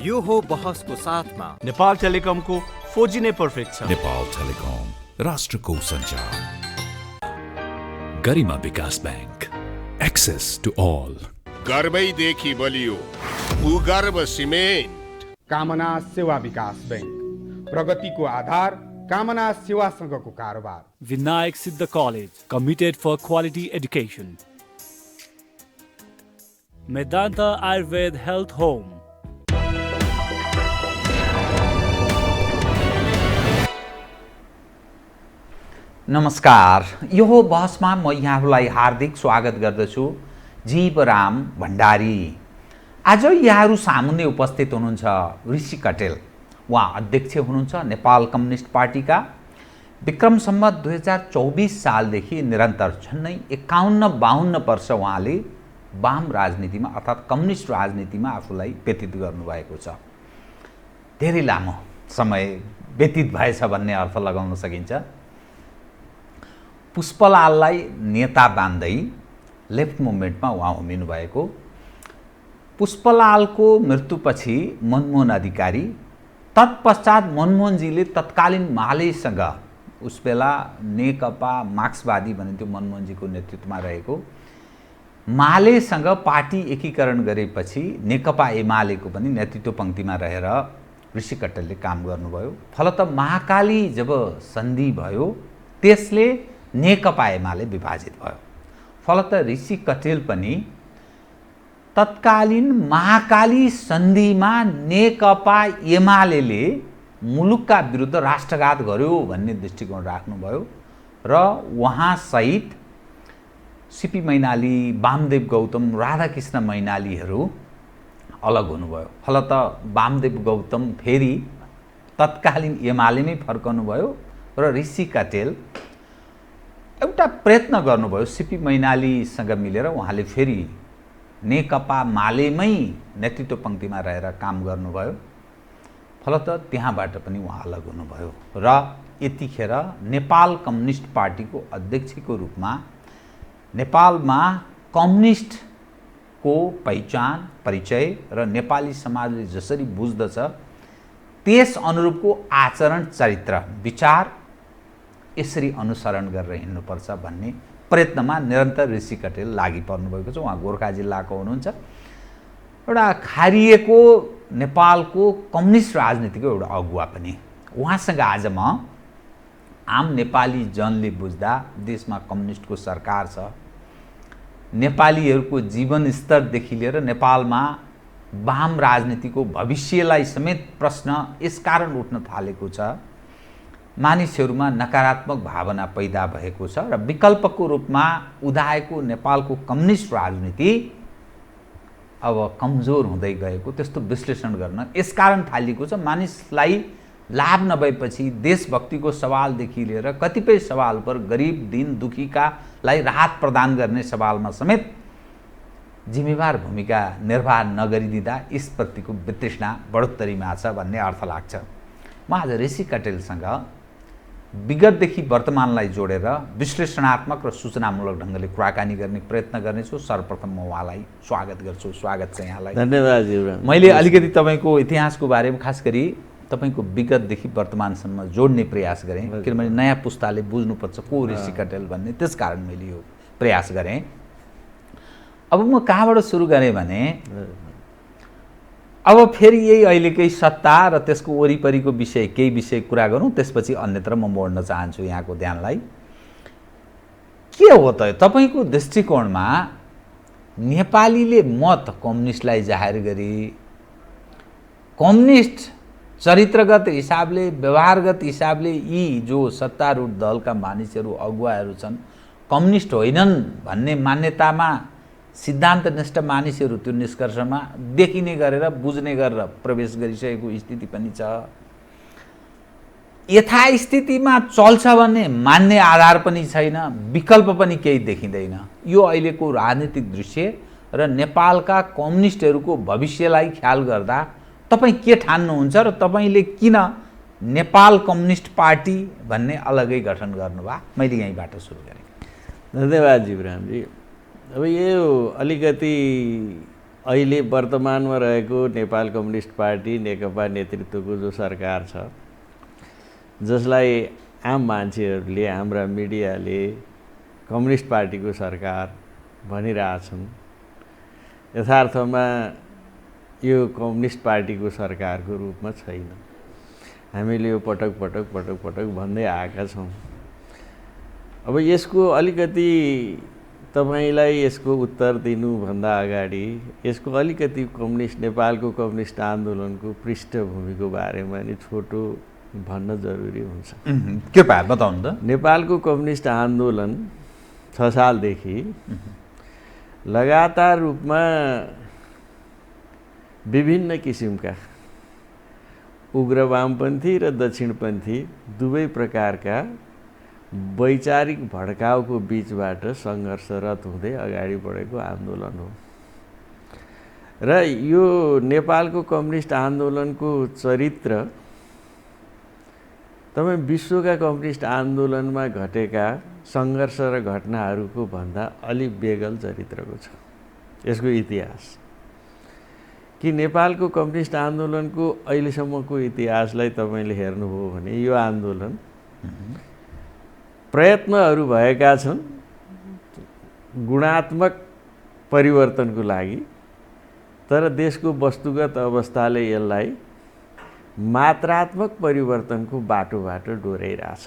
यो हो बहसको साथमा नेपाल टेलिकमको 4G नै पर्फेक्ट छ। नेपाल टेलिकम राष्ट्रको सञ्चार। गरिमा विकास बैंक, एक्सेस टु अल। गर्वैदेखि बलियो भूगर्भ सिमेन्ट। कामना सेवा विकास बैंक, प्रगतिको आधार कामना सेवासँगको कारोबार। Vinayak Siddha college, committed for quality education. Medanta Ayurveda health home. नमस्कार, यो हो बहसमा म यहाँहरूलाई हार्दिक स्वागत गर्दछु। जीवराम भण्डारी। आज यहाँहरू सामुन्ने उपस्थित हुनुहुन्छ ऋषि कटेल। उहाँ अध्यक्ष हुनुहुन्छ नेपाल कम्युनिस्ट पार्टीका। विक्रम सम्वत 2024 सालदेखि निरन्तर झन्नै 51-52 वर्ष उहाँले वाम राजनीतिमा अर्थात् कम्युनिस्ट राजनीतिमा आफूलाई व्यतीत गर्नुभएको छ। धेरै लामो समय व्यतीत भएछ भन्ने अर्थ लगाउन सकिन्छ। पुष्पलाललाई नेता बान्दै लेफ्ट मुभमेन्टमा उहाँ उभिनु भएको। पुष्पलालको मृत्युपछि मनमोहन अधिकारी, तत्पश्चात मनमोहनजीले तत्कालीन मालेसँग, उस बेला नेकपा मार्क्सवादी भनिन्थ्यो मनमोहनजीको नेतृत्वमा रहेको, मालेसँग पार्टी एकीकरण गरेपछि नेकपा एमालेको पनि नेतृत्व पङ्क्तिमा रहेर ऋषि कटेलले काम गर्नुभयो। फलत महाकाली जब सन्धि भयो त्यसले नेकपा एमाले विभाजित भयो। फलत ऋषि कटेल पनि तत्कालीन महाकाली सन्धिमा नेकपा एमालेले मुलुकका विरुद्ध राष्ट्रघात गर्यो भन्ने दृष्टिकोण राख्नुभयो र उहाँसहित सिपी मैनाली, वामदेव गौतम, राधाकृष्ण मैनालीहरू अलग हुनुभयो। फलत वामदेव गौतम फेरि तत्कालीन एमालेमै फर्कनुभयो र ऋषि कटेल एउटा प्रयत्न गर्नुभयो। सिपी मैनालीसँग मिलेर उहाँले फेरि नेकपा मालेमै नेतृत्व पङ्क्तिमा रहेर काम गर्नुभयो। फलत त्यहाँबाट पनि उहाँ अलग हुनुभयो र यतिखेर नेपाल कम्युनिस्ट पार्टीको अध्यक्षको रूपमा नेपालमा कम्युनिस्टको पहिचान, परिचय र नेपाली समाजले जसरी बुझ्दछ त्यस अनुरूपको आचरण, चरित्र, विचार यसरी अनुसरण गरेर हिँड्नुपर्छ भन्ने प्रयत्नमा निरन्तर ऋषि कटेल लागि पर्नुभएको छ। उहाँ गोर्खा जिल्लाको हुनुहुन्छ। एउटा खारिएको नेपालको कम्युनिस्ट राजनीतिको एउटा अगुवा पनि। उहाँसँग आज म आम नेपाली जनले बुझ्दा देशमा कम्युनिस्टको सरकार छ, नेपालीहरूको जीवनस्तरदेखि लिएर नेपालमा वाम राजनीतिको भविष्यलाई समेत प्रश्न यसकारण उठ्न थालेको छ, मानिसहरूमा नकारात्मक भावना पैदा भएको छ र विकल्पको रूपमा उदाएको नेपालको कम्युनिस्ट राजनीति अब कमजोर हुँदै गएको, त्यस्तो विश्लेषण गर्न यसकारण थालिएको छ। मानिसलाई लाभ नभएपछि देशभक्तिको सवालदेखि लिएर कतिपय सवाल पर गरिब, दीन दुखीकालाई राहत प्रदान गर्ने सवालमा समेत जिम्मेवार भूमिका निर्वाह नगरिदिँदा यसप्रतिको वितृष्णा बढोत्तरीमा छ भन्ने अर्थ लाग्छ। म आज ऋषि कटेलसँग विगतदेखि वर्तमानलाई जोडेर विश्लेषणात्मक र सूचनामूलक ढङ्गले कुराकानी गर्ने प्रयत्न गर्नेछु। सर्वप्रथम म उहाँलाई स्वागत गर्छु। स्वागत छ यहाँलाई। धन्यवाद। मैले अलिकति तपाईँको इतिहासको बारेमा, खास गरी तपाईँको विगतदेखि वर्तमानसम्म जोड्ने प्रयास गरेँ, किनभने नयाँ पुस्ताले बुझ्नुपर्छ को ऋषि कटेल भन्ने, त्यसकारण मैले यो प्रयास गरेँ। अब म कहाँबाट सुरु गरेँ भने अब फेरि यही अहिलेकै सत्ता र त्यसको वरिपरिको विषय, केही विषय कुरा गरौँ, त्यसपछि अन्यत्र म मोड्न चाहन्छु यहाँको ध्यानलाई। के हो त तपाईँको दृष्टिकोणमा नेपालीले मत कम्युनिस्टलाई जाहेर गरी, कम्युनिस्ट चरित्रगत हिसाबले, व्यवहारगत हिसाबले यी जो सत्तारूढ दलका मानिसहरू, अगुवाहरू छन्, कम्युनिस्ट होइनन् भन्ने मान्यतामा सिद्धान्तनिष्ठ मानिसहरू त्यो निष्कर्षमा देखिने गरेर, बुझ्ने गरेर प्रवेश गरिसकेको स्थिति पनि छ। यथास्थितिमा चल्छ भन्ने मान्ने आधार पनि छैन, विकल्प पनि केही देखिँदैन। यो अहिलेको राजनीतिक दृश्य र नेपालका कम्युनिस्टहरूको भविष्यलाई ख्याल गर्दा तपाईँ के ठान्नुहुन्छ र तपाईँले किन नेपाल कम्युनिस्ट पार्टी भन्ने अलगै गठन गर्नुभयो? मैले यहीँबाट सुरु गरेँ। धन्यवाद जीवरामजी। अब यो अलिकति अहिले वर्तमानमा रहेको नेपाल कम्युनिस्ट पार्टी नेकपा नेतृत्वको जो सरकार छ, जसलाई आम मान्छेहरूले, हाम्रा मिडियाले कम्युनिस्ट पार्टीको सरकार भनिरहेछन्, यथार्थमा यो कम्युनिस्ट पार्टीको सरकारको रूपमा छैन। हामीले यो पटक पटक भन्दै आएका छौँ। अब यसको अलिकति तपाईलाई यसको उत्तर दिनुभन्दा अगाडि यसको अलिकति नेपालको कम्युनिस्ट आन्दोलनको पृष्ठभूमिको बारेमा नि छोटो भन्न जरुरी हुन्छ। कृपया बताउनु त। नेपालको कम्युनिस्ट आन्दोलन 6 सालदेखि लगातार रूपमा विभिन्न किसिमका उग्र वामपन्थी र दक्षिणपन्थी दुवै प्रकारका वैचारिक भड्काउको बीचबाट सङ्घर्षरत हुँदै अगाडि बढेको आन्दोलन हो। र यो नेपालको कम्युनिस्ट आन्दोलनको चरित्र तपाईँ विश्वका कम्युनिस्ट आन्दोलनमा घटेका सङ्घर्ष र घटनाहरूको भन्दा अलि बेगल चरित्रको छ यसको इतिहास। कि नेपालको कम्युनिस्ट आन्दोलनको अहिलेसम्मको इतिहासलाई तपाईँले हेर्नुभयो भने यो आन्दोलन प्रयत्नहरू भएका छन् गुणात्मक परिवर्तनको लागि, तर देशको वस्तुगत अवस्थाले यसलाई मात्रात्मक परिवर्तनको बाटोबाट डोर्याइरहेछ।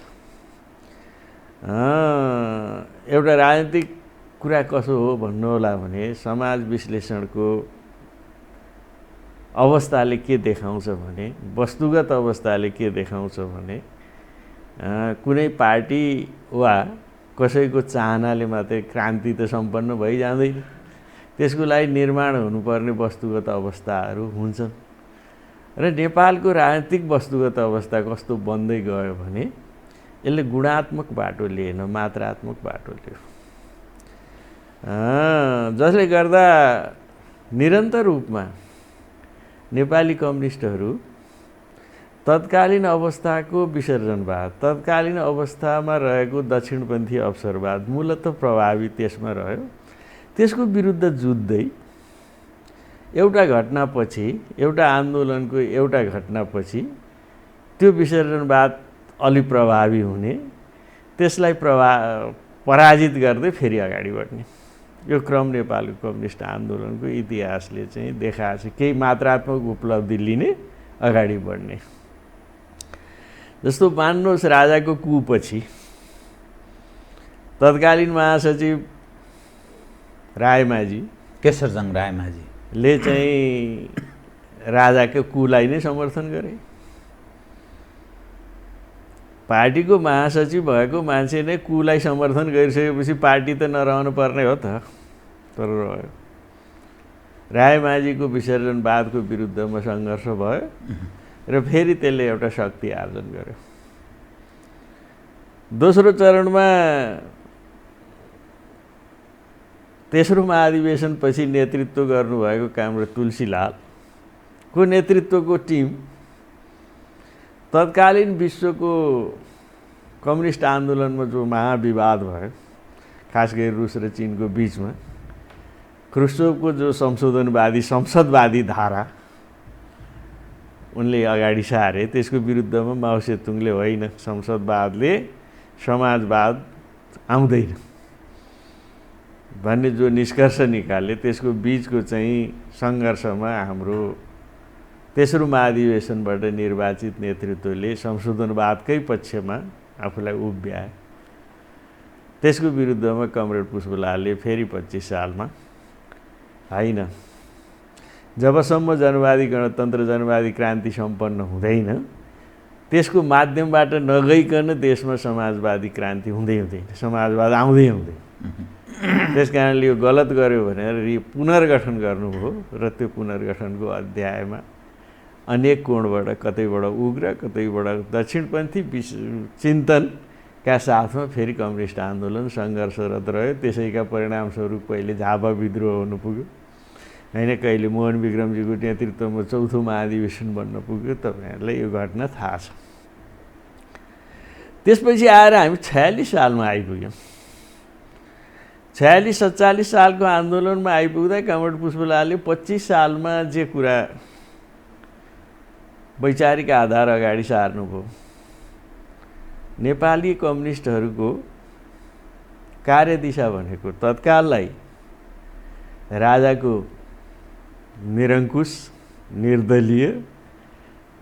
एउटा राजनीतिक कुरा कसो हो भन्नु होला भने समाज विश्लेषणको अवस्थाले के देखाउँछ भने, वस्तुगत अवस्थाले के देखाउँछ भने कुनै पार्टी वा कसैको चाहनाले मात्रै क्रान्ति त सम्पन्न भइजाँदैन, त्यसको लागि निर्माण हुनुपर्ने वस्तुगत अवस्थाहरू हुन्छन्। र नेपालको राजनीतिक वस्तुगत अवस्था कस्तो बन्दै गयो भने यसले गुणात्मक बाटो लिएन, मात्रात्मक बाटो लियो, जसले गर्दा निरन्तर रूपमा नेपाली कम्युनिस्टहरू तत्कालीन अवस्थाको विसर्जनवाद, तत्कालीन अवस्थामा रहेको दक्षिणपन्थी अवसरवाद मूलतः प्रभावी त्यसमा रह्यो। त्यसको विरुद्ध जुझ्दै एउटा घटनापछि, एउटा आन्दोलनको एउटा घटनापछि त्यो विसर्जनवाद अलि प्रभावी हुने, त्यसलाई पराजित गर्दै फेरि अगाडि बढ्ने, यो क्रम नेपालको कम्युनिस्ट आन्दोलनको इतिहासले चाहिँ देखाएको छ। केही मात्रात्मक उपलब्धि लिने, अगाडि बढ्ने। जस्तो मान्नुहोस् राजाको कुपछि तत्कालीन महासचिव रायमाझी, केशरजंग रायमाझीले चाहिँ राजाको कुलाई नै समर्थन गरे। पार्टीको महासचिव भएको मान्छे नै कुलाई समर्थन गरिसकेपछि पार्टी त नरहनु पर्ने हो त, तर रह्यो। रायमाझीको विसर्जनवादको विरुद्धमा सङ्घर्ष भयो र फेरि त्यसले एउटा शक्ति आर्जन गर्यो। दोस्रो चरणमा तेस्रो महाधिवेशनपछि नेतृत्व गर्नुभएको कामरेड तुलसीलालको नेतृत्वको टिम तत्कालीन विश्वको कम्युनिस्ट आन्दोलनमा जो महाविवाद भयो, खास गरी रुस र चीनको बीचमा ख्रुश्चोभको जो संसदवादी धारा उनले अगाडि सारे, त्यसको विरुद्धमा माओ सेतुङले होइन संसदवादले समाजवाद आउँदैन भन्ने जो निष्कर्ष निकाले, त्यसको बीचको चाहिँ सङ्घर्षमा हाम्रो तेस्रो महाधिवेशनबाट निर्वाचित नेतृत्वले संशोधनवादकै पक्षमा आफूलाई उभ्याए। त्यसको विरुद्धमा कमरेड पुष्पलालले फेरि 25 सालमा होइन, जबसम्म जनवादी गणतन्त्र, जनवादी क्रान्ति सम्पन्न हुँदैन, त्यसको माध्यमबाट नगइकन देशमा समाजवादी क्रान्ति हुँदैन, समाजवाद आउँदै हुँदैन। त्यस कारणले यो गलत गर्यो भनेर पुनर्गठन गर्नुभयो र त्यो पुनर्गठनको अध्यायमा अनेक कोणबाट, कतैबाट उग्र, कतैबाट दक्षिणपन्थी चिन्तनका साथमा फेरि कम्युनिस्ट आन्दोलन सङ्घर्षरत रह्यो। त्यसैका परिणामस्वरूप पहिले झापा विद्रोह हुनु पुग्यो होइन, कहिले मोहन विक्रमजीको नेतृत्वमा चौथो महाधिवेशन बन्न पुग्यो। तपाईँहरूलाई यो घटना थाहा छ। त्यसपछि आएर हामी 46 सालमा आइपुग्यौँ। 46-47 सालको आन्दोलनमा आइपुग्दा कामरेड पुष्पलालले 25 सालमा जे कुरा वैचारिक आधार अगाडि सार्नुभयो, नेपाली कम्युनिस्टहरूको कार्यदिशा भनेको तत्काललाई राजाको निरङ्कुश निर्दलीय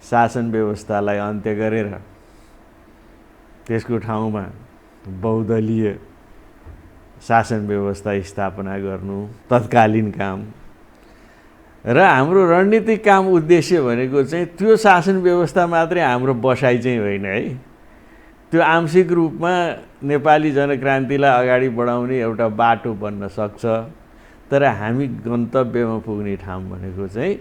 शासन व्यवस्थालाई अन्त्य गरेर त्यसको ठाउँमा बहुदलीय शासन व्यवस्था स्थापना गर्नु तत्कालीन काम र हाम्रो रणनीतिक काम उद्देश्य भनेको चाहिँ त्यो शासन व्यवस्था मात्रै हाम्रो बसाइ चाहिँ होइन है, त्यो आंशिक रूपमा नेपाली जनक्रान्तिलाई अगाडि बढाउने एउटा बाटो बन्न सक्छ। तर हामी गन्तव्यमा पुग्ने ठाउँ भनेको चाहिँ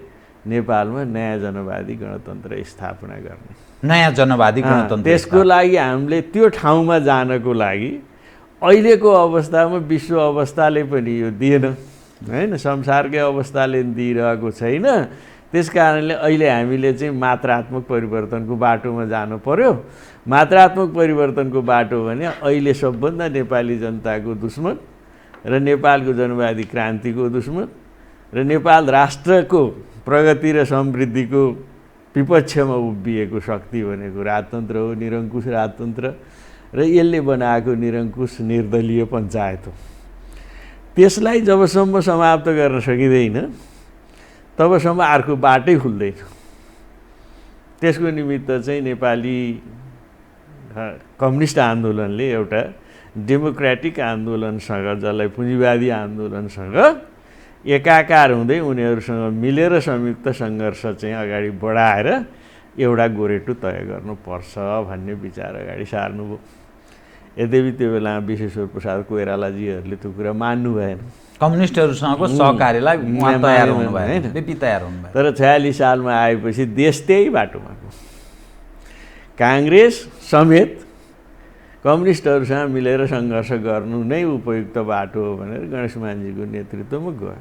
नेपालमा नयाँ जनवादी गणतन्त्र स्थापना गर्ने, नयाँ जनवादी गणतन्त्र। त्यसको लागि हामीले त्यो ठाउँमा जानको लागि अहिलेको अवस्थामा विश्व अवस्थाले पनि यो दिएन हैन, संसारकै अवस्थाले दिइरहेको छैन। त्यस कारणले अहिले हामीले चाहिँ मात्रात्मक परिवर्तनको बाटोमा जानु पर्यो। मात्रात्मक परिवर्तनको बाटो भने अहिले सबभन्दा नेपाली जनताको दुश्मन र नेपालको जनवादी क्रान्तिको दुश्मन र नेपाल राष्ट्रको प्रगति र समृद्धिको विपक्षमा उभिएको शक्ति भनेको राजतन्त्र हो, निरङ्कुश राजतन्त्र र यसले बनाएको निरङ्कुश निर्दलीय पञ्चायत हो। त्यसलाई जबसम्म समाप्त गर्न सकिँदैन तबसम्म अर्को बाटै खुल्दैन। त्यसको निमित्त चाहिँ नेपाली कम्युनिस्ट आन्दोलनले एउटा डेमोक्रेटिक आन्दोलनसँग, जसलाई पुँजीवादी आन्दोलनसँग एकाकार हुँदै उनीहरूसँग मिलेर संयुक्त सङ्घर्ष चाहिँ अगाडि बढाएर एउटा गोरेटो तय गर्नुपर्छ भन्ने विचार अगाडि सार्नुभयो। यद्यपि त्यो बेला विश्वेश्वर प्रसाद कोइरालाजीहरूले त्यो कुरा मान्नु भएन, कम्युनिस्टहरूसँगको सहकार्यलाई तयार हुनु भएन, तयार हुनु भएन। तर 46 सालमा आएपछि देश त्यही बाटोमा गयो। काङ्ग्रेस समेत कम्युनिस्टहरूसँग मिलेर सङ्घर्ष गर्नु नै उपयुक्त बाटो हो भनेर गणेशमानजीको नेतृत्वमा गयो।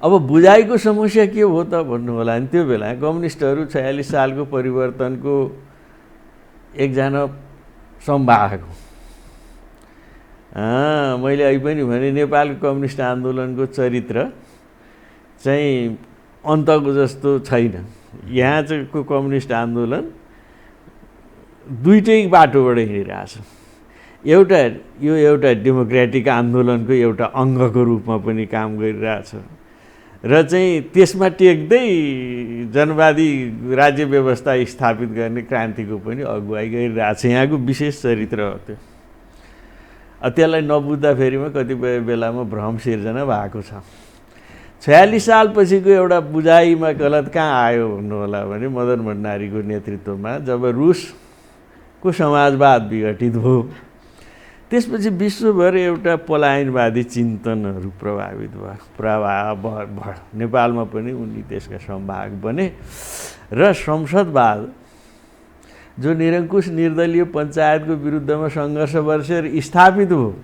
अब बुझाइको समस्या के हो त भन्नु होला नि, त्यो बेला कम्युनिस्टहरू 46 सालको परिवर्तनको एकजना संवाहक हो। मैले अहिले पनि भने नेपालको कम्युनिस्ट आन्दोलनको चरित्र चाहिँ अन्तको जस्तो छैन। यहाँ चाहिँ कम्युनिस्ट आन्दोलन दुईटै बाटोबाट हिँडिरहेछ। एउटा डेमोक्रेटिक आन्दोलनको एउटा अङ्गको रूपमा पनि काम गरिरहेछ र चाहिँ त्यसमा टेक्दै जनवादी राज्य व्यवस्था स्थापित गर्ने क्रान्तिको पनि अगुवाई गरिरहेछ। यहाँको विशेष चरित्र हो त्यो। त्यसलाई नबुझ्दाखेरिमा कतिपय बेलामा भ्रम सिर्जना भएको छ। 46 सालपछिको एउटा बुझाइमा गलत कहाँ आयो भन्नु होला भने मदन भण्डारीको नेतृत्वमा जब रुसको समाजवाद विघटित भयो, त्यसपछि विश्वभर एउटा पलायनवादी चिन्तनहरू प्रभावित भयो। नेपालमा पनि उनी त्यसका संवाहक बने र संसदवाद जो निरङ्कुश निर्दलीय पञ्चायतको विरुद्धमा सङ्घर्ष बसेर स्थापित भयो,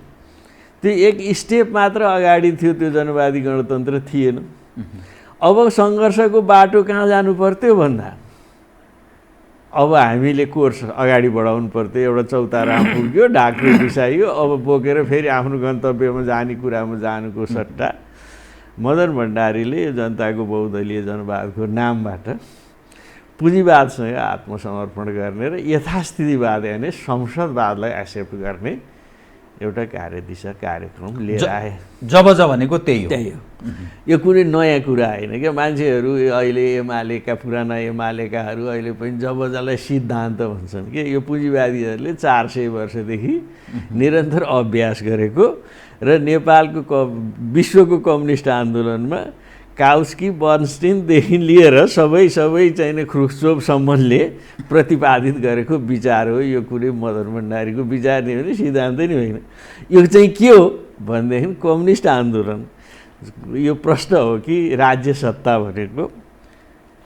त्यो एक स्टेप मात्र अगाडि थियो, त्यो जनवादी गणतन्त्र थिएन। अब सङ्घर्षको बाटो कहाँ जानु पर्थ्यो भन्दा अब हामीले कोर्स अगाडि बढाउनु पर्थ्यो। एउटा चौतारा पुग्यो, ढाक्रे बिसाइयो, अब बोकेर फेरि आफ्नो गन्तव्यमा जाने कुरामा जानुको सट्टा मदन भण्डारीले जनताको बहुदलीय जनवादको नामबाट पुँजीवादसँग आत्मसमर्पण गर्ने र यथास्थितिवाद यानि संसदवादलाई एक्सेप्ट गर्ने एउटा कार्यदिशा कार्यक्रम लिएर आए। जब भनेको त्यही हो। यो कुनै नयाँ कुरा होइन क्या। मान्छेहरू अहिले एमालेका पुराना एमालेकाहरू अहिले पनि जबलाई सिद्धान्त भन्छन् कि यो पुँजीवादीहरूले 400 वर्षदेखि निरन्तर अभ्यास गरेको र नेपालको विश्वको कम्युनिस्ट आन्दोलनमा काउस्की बर्नस्टिनदेखि लिएर सबै चाहिँ ख्रुश्चोभसम्मले प्रतिपादित गरेको विचार हो। यो कुनै मदन भण्डारीको विचार नै होइन, सिद्धान्त नै होइन। यो चाहिँ के हो भनेदेखि कम्युनिस्ट आन्दोलन यो प्रश्न हो कि राज्य सत्ता भनेको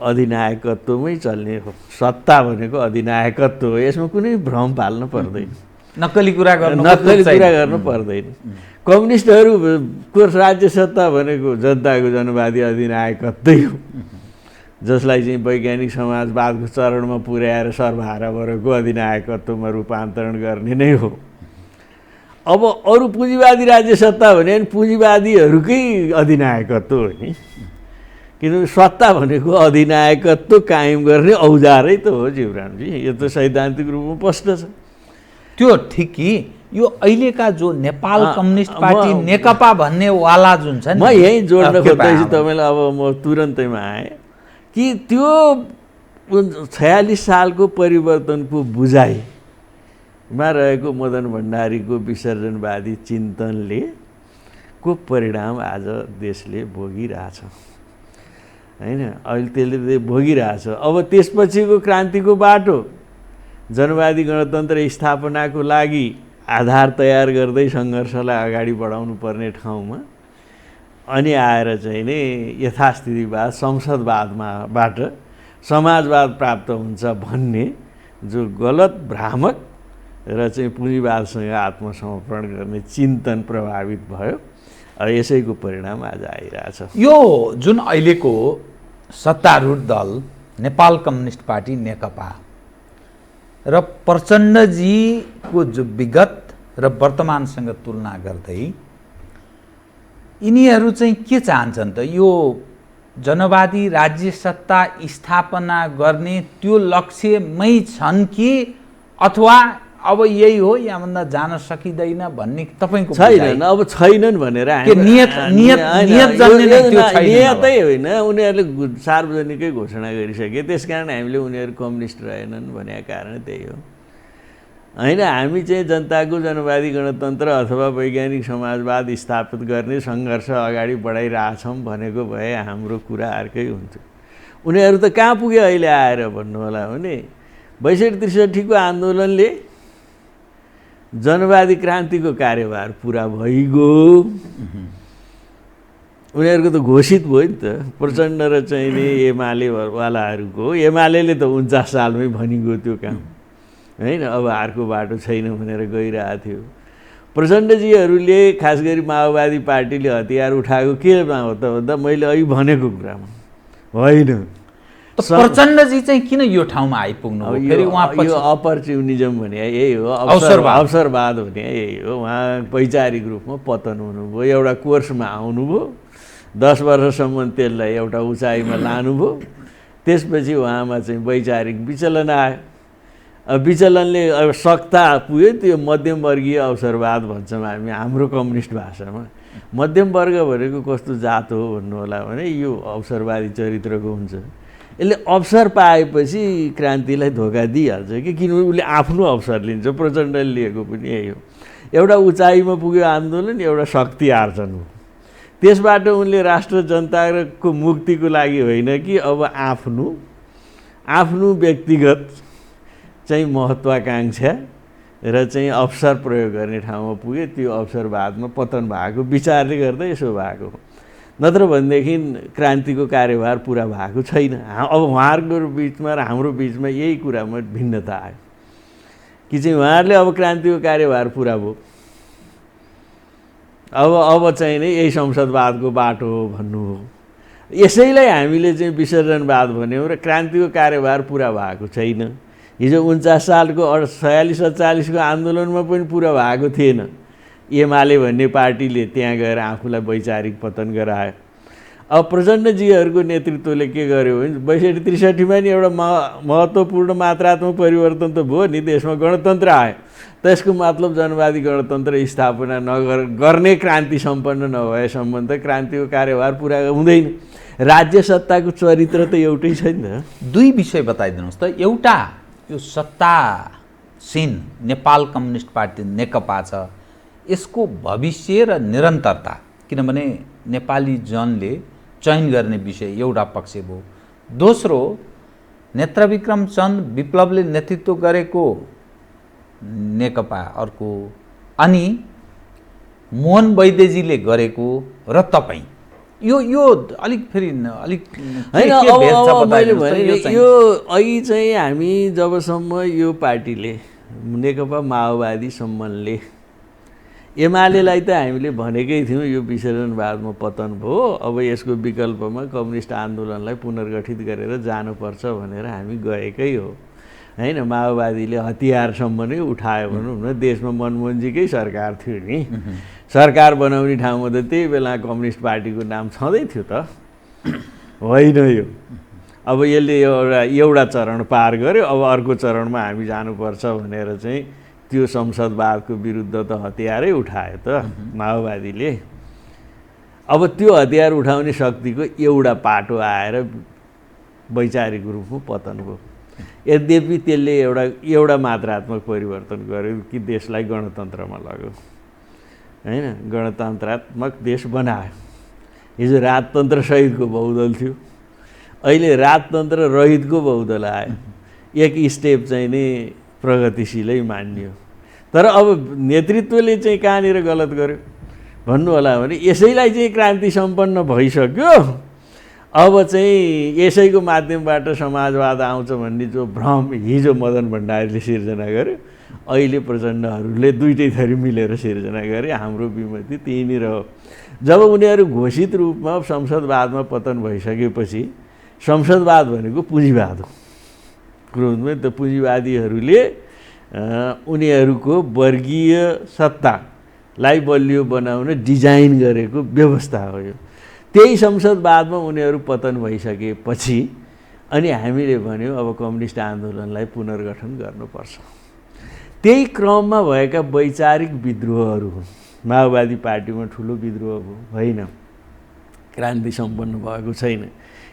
अधिनायकत्वमै चल्ने हो, सत्ता भनेको अधिनायकत्व हो। यसमा कुनै भ्रम पाल्न पर्दैन, नक्कली कुरा गर्नु पर्दैन। कम्युनिस्टहरूको राज्य सत्ता भनेको जनताको जनवादी अधिनायकत्वै हो, जसलाई चाहिँ वैज्ञानिक समाजवादको चरणमा पुर्याएर सर्वहारा वर्गको अधिनायकत्वमा रूपान्तरण गर्ने नै हो। अब अरू पुँजीवादी राज्य सत्ता भने पुँजीवादीहरूकै अधिनायकत्व हो नि, किनभने सत्ता भनेको अधिनायकत्व कायम गर्ने औजारै त हो जीवरामजी, यो त सैद्धान्तिक रूपमा स्पष्ट छ। त्यो ठिक कि यो अहिलेका जो नेपाल कम्युनिस्ट पार्टी नेकपा भन्ने वाला जुन छ नि, म यही जोड्न खोज्दैछु तपाईँलाई, अब म तुरन्तैमा आएँ कि त्यो 46 सालको परिवर्तनको बुझाइमा रहेको मदन भण्डारीको विसर्जनवादी चिन्तनले को परिणाम आज देशले भोगिरहेछ होइन, अहिले त्यसले भोगिरहेछ। अब त्यसपछिको क्रान्तिको बाटो जनवादी गणतन्त्र स्थापनाको लागि आधार तयार गर्दै सङ्घर्षलाई अगाडि बढाउनु पर्ने ठाउँमा अनि आएर चाहिँ नि यथास्थितिवाद संसदवादबाट समाजवाद प्राप्त हुन्छ भन्ने जो गलत भ्रामक र चाहिँ पुँजीवादसँग आत्मसमर्पण गर्ने चिन्तन प्रभावित भयो। यसैको परिणाम आज आइरहेछ। यो जुन अहिलेको सत्तारूढ दल नेपाल कम्युनिस्ट पार्टी नेकपा र प्रचण्डजीको जो विगत र वर्तमानसँग तुलना गर्दै यिनीहरू चाहिँ के चाहन्छन् त? यो जनवादी राज्य सत्ता स्थापना गर्ने त्यो लक्ष्यमै छन् कि अथवा अब यही हो यहाँभन्दा जान सकिँदैन भन्ने तपाईँको छैन? अब छैनन् भनेर नियतै होइन, उनीहरूले सार्वजनिकै घोषणा गरिसके, त्यसकारण हामीले उनीहरू कम्युनिस्ट रहेनन् भनेको कारण त्यही हो होइन। हामी चाहिँ जनताको जनवादी गणतन्त्र अथवा वैज्ञानिक समाजवाद स्थापित गर्ने सङ्घर्ष अगाडि बढाइरहेछौँ भनेको भए हाम्रो कुरा अर्कै हुन्थ्यो। उनीहरू त कहाँ पुग्यो अहिले आएर भन्नु होला भने 62-63 को आन्दोलनले जनवादी क्रान्तिको कार्यभार पुरा भइगयो, उनीहरूको त घोषित भयो नि त। प्रचण्ड र चाहिँ नि एमालेवालाहरूको, एमाले त 49 सालमै भनिगयो त्यो काम होइन, अब अर्को बाटो छैन भनेर गइरहेको थियो। प्रचण्डजीहरूले खास गरी माओवादी पार्टीले हतियार उठाएको केमा हो त भन्दा मैले अघि भनेको कुरामा होइन। प्रचण्डजी चाहिँ किन यो ठाउँमा आइपुग्नु? यो अपर्च्युनिजम भने यही हो, अवसरवाद भने यही हो। उहाँ वैचारिक रूपमा पतन हुनुभयो, एउटा कोर्समा आउनुभयो, 10 वर्षसम्म त्यसलाई एउटा उचाइमा लानुभयो, त्यसपछि उहाँमा चाहिँ वैचारिक विचलन आयो। विचलनले अब सक्ता पुग्यो, त्यो मध्यमवर्गीय अवसरवाद भन्छौँ हामी हाम्रो कम्युनिस्ट भाषामा। मध्यम वर्ग भनेको कस्तो जात हो भन्नु होला भने यो अवसरवादी चरित्रको हुन्छ। यसले अवसर पाएपछि क्रान्तिलाई धोका दिइहाल्छ कि, किनभने उसले आफ्नो अवसर लिन्छ। प्रचण्डले लिएको पनि यही हो, एउटा उचाइमा पुग्यो आन्दोलन, एउटा शक्ति आर्जन हो। त्यसबाट उनले राष्ट्र जनताको मुक्तिको लागि होइन कि अब आफ्नो व्यक्तिगत चाहिँ महत्त्वाकांक्षा र चाहिँ अवसर प्रयोग गर्ने ठाउँमा पुगे, त्यो अवसरवादमा पतन भएको विचारले गर्दा यसो भएको हो। नत्र भनेदेखि क्रान्तिको कार्यभार पुरा भएको छैन। अब उहाँहरूको बिचमा र हाम्रो बिचमा यही कुरामा भिन्नता आयो कि चाहिँ उहाँहरूले अब क्रान्तिको कार्यभार पुरा भयो, अब चाहिँ नै यही संसदवादको बाटो हो भन्नु हो। यसैलाई हामीले चाहिँ विसर्जनवाद भन्यौँ र क्रान्तिको कार्यभार पुरा भएको छैन। हिजो 49 सालको 46-47 को आन्दोलनमा पनि पुरा भएको थिएन। एमाले भन्ने पार्टीले त्यहाँ गएर आफूलाई वैचारिक पतन गरायो। अब प्रचण्डजीहरूको नेतृत्वले के गर्यो भने 62-63 नि एउटा महत्त्वपूर्ण मात्रात्मक परिवर्तन त भयो नि, देशमा गणतन्त्र आयो। त्यसको मतलब जनवादी गणतन्त्र स्थापना गर्ने क्रान्ति सम्पन्न नभएसम्म त क्रान्तिको कार्यभार पुरा हुँदैन। राज्य सत्ताको चरित्र त एउटै छ नि त। दुई विषय बताइदिनुहोस् त। एउटा यो सत्तासीन नेपाल कम्युनिस्ट पार्टी नेकपा छ, यसको भविष्य र निरन्तरता, किनभने नेपाली जनले चयन गर्ने विषय एउटा पक्ष भयो। दोस्रो, नेत्रविक्रम चन्द विप्लवले नेतृत्व गरेको नेकपा अर्को, अनि मोहन वैद्यजीले गरेको र तपाईँ, यो अलिक फेरि अलिक होइन। अब मैले भने यो अघि चाहिँ हामी जबसम्म यो पार्टीले नेकपा माओवादी सम्बन्धले एमालेलाई त हामीले भनेकै थियौँ यो विसर्जनवादमा पतन भयो, अब यसको विकल्पमा कम्युनिस्ट आन्दोलनलाई पुनर्गठित गरेर जानुपर्छ भनेर हामी गएकै हो। होइन माओवादीले हतियारसम्म नै उठायो भनौँ न। देशमा मनमोहनजीकै सरकार थियो नि, सरकार बनाउने ठाउँमा त त्यही बेला कम्युनिस्ट पार्टीको नाम छँदै थियो त होइन। यो अब यसले एउटा चरण पार गर्यो, अब अर्को चरणमा हामी जानुपर्छ भनेर चाहिँ त्यो संसदवादको विरुद्ध त हतियारै उठायो त माओवादीले। अब त्यो हतियार उठाउने शक्तिको एउटा पाटो आएर वैचारिक रूपमा पतन भयो। यद्यपि त्यसले एउटा मात्रात्मक परिवर्तन गर्यो कि देशलाई गणतन्त्रमा लग्यो, होइन, गणतन्त्रात्मक देश बनायो। हिजो राजतन्त्र सहितको बहुदल थियो, अहिले राजतन्त्र रहितको बहुदल आयो। एक स्टेप चाहिँ नि प्रगतिशीलै मानियो। तर अब नेतृत्वले चाहिँ कहाँनिर गलत गर्यो भन्नु होला भने यसैलाई चाहिँ क्रान्ति सम्पन्न भइसक्यो, अब चाहिँ यसैको माध्यमबाट समाजवाद आउँछ भन्ने जो भ्रम हिजो मदन भण्डारीले सिर्जना गर्यो, अहिले प्रचण्डहरूले दुइटै थरी मिलेर सिर्जना गरे। हाम्रो विमति त्यहीँनिर हो। जब उनीहरू घोषित रूपमा संसदवादमा पतन भइसकेपछि संसदवाद भनेको पुँजीवाद हो। क्रोधमा त पुँजीवादीहरूले उनीहरूको वर्गीय सत्तालाई बलियो बनाउन डिजाइन गरेको व्यवस्था हो यो। त्यही संसदवादमा उनीहरू पतन भइसकेपछि अनि हामीले भन्यौँ अब कम्युनिस्ट आन्दोलनलाई पुनर्गठन गर्नुपर्छ। त्यही क्रममा भएका वैचारिक विद्रोहहरू हुन्। माओवादी पार्टीमा ठुलो विद्रोह होइन, क्रान्ति सम्पन्न भएको छैन।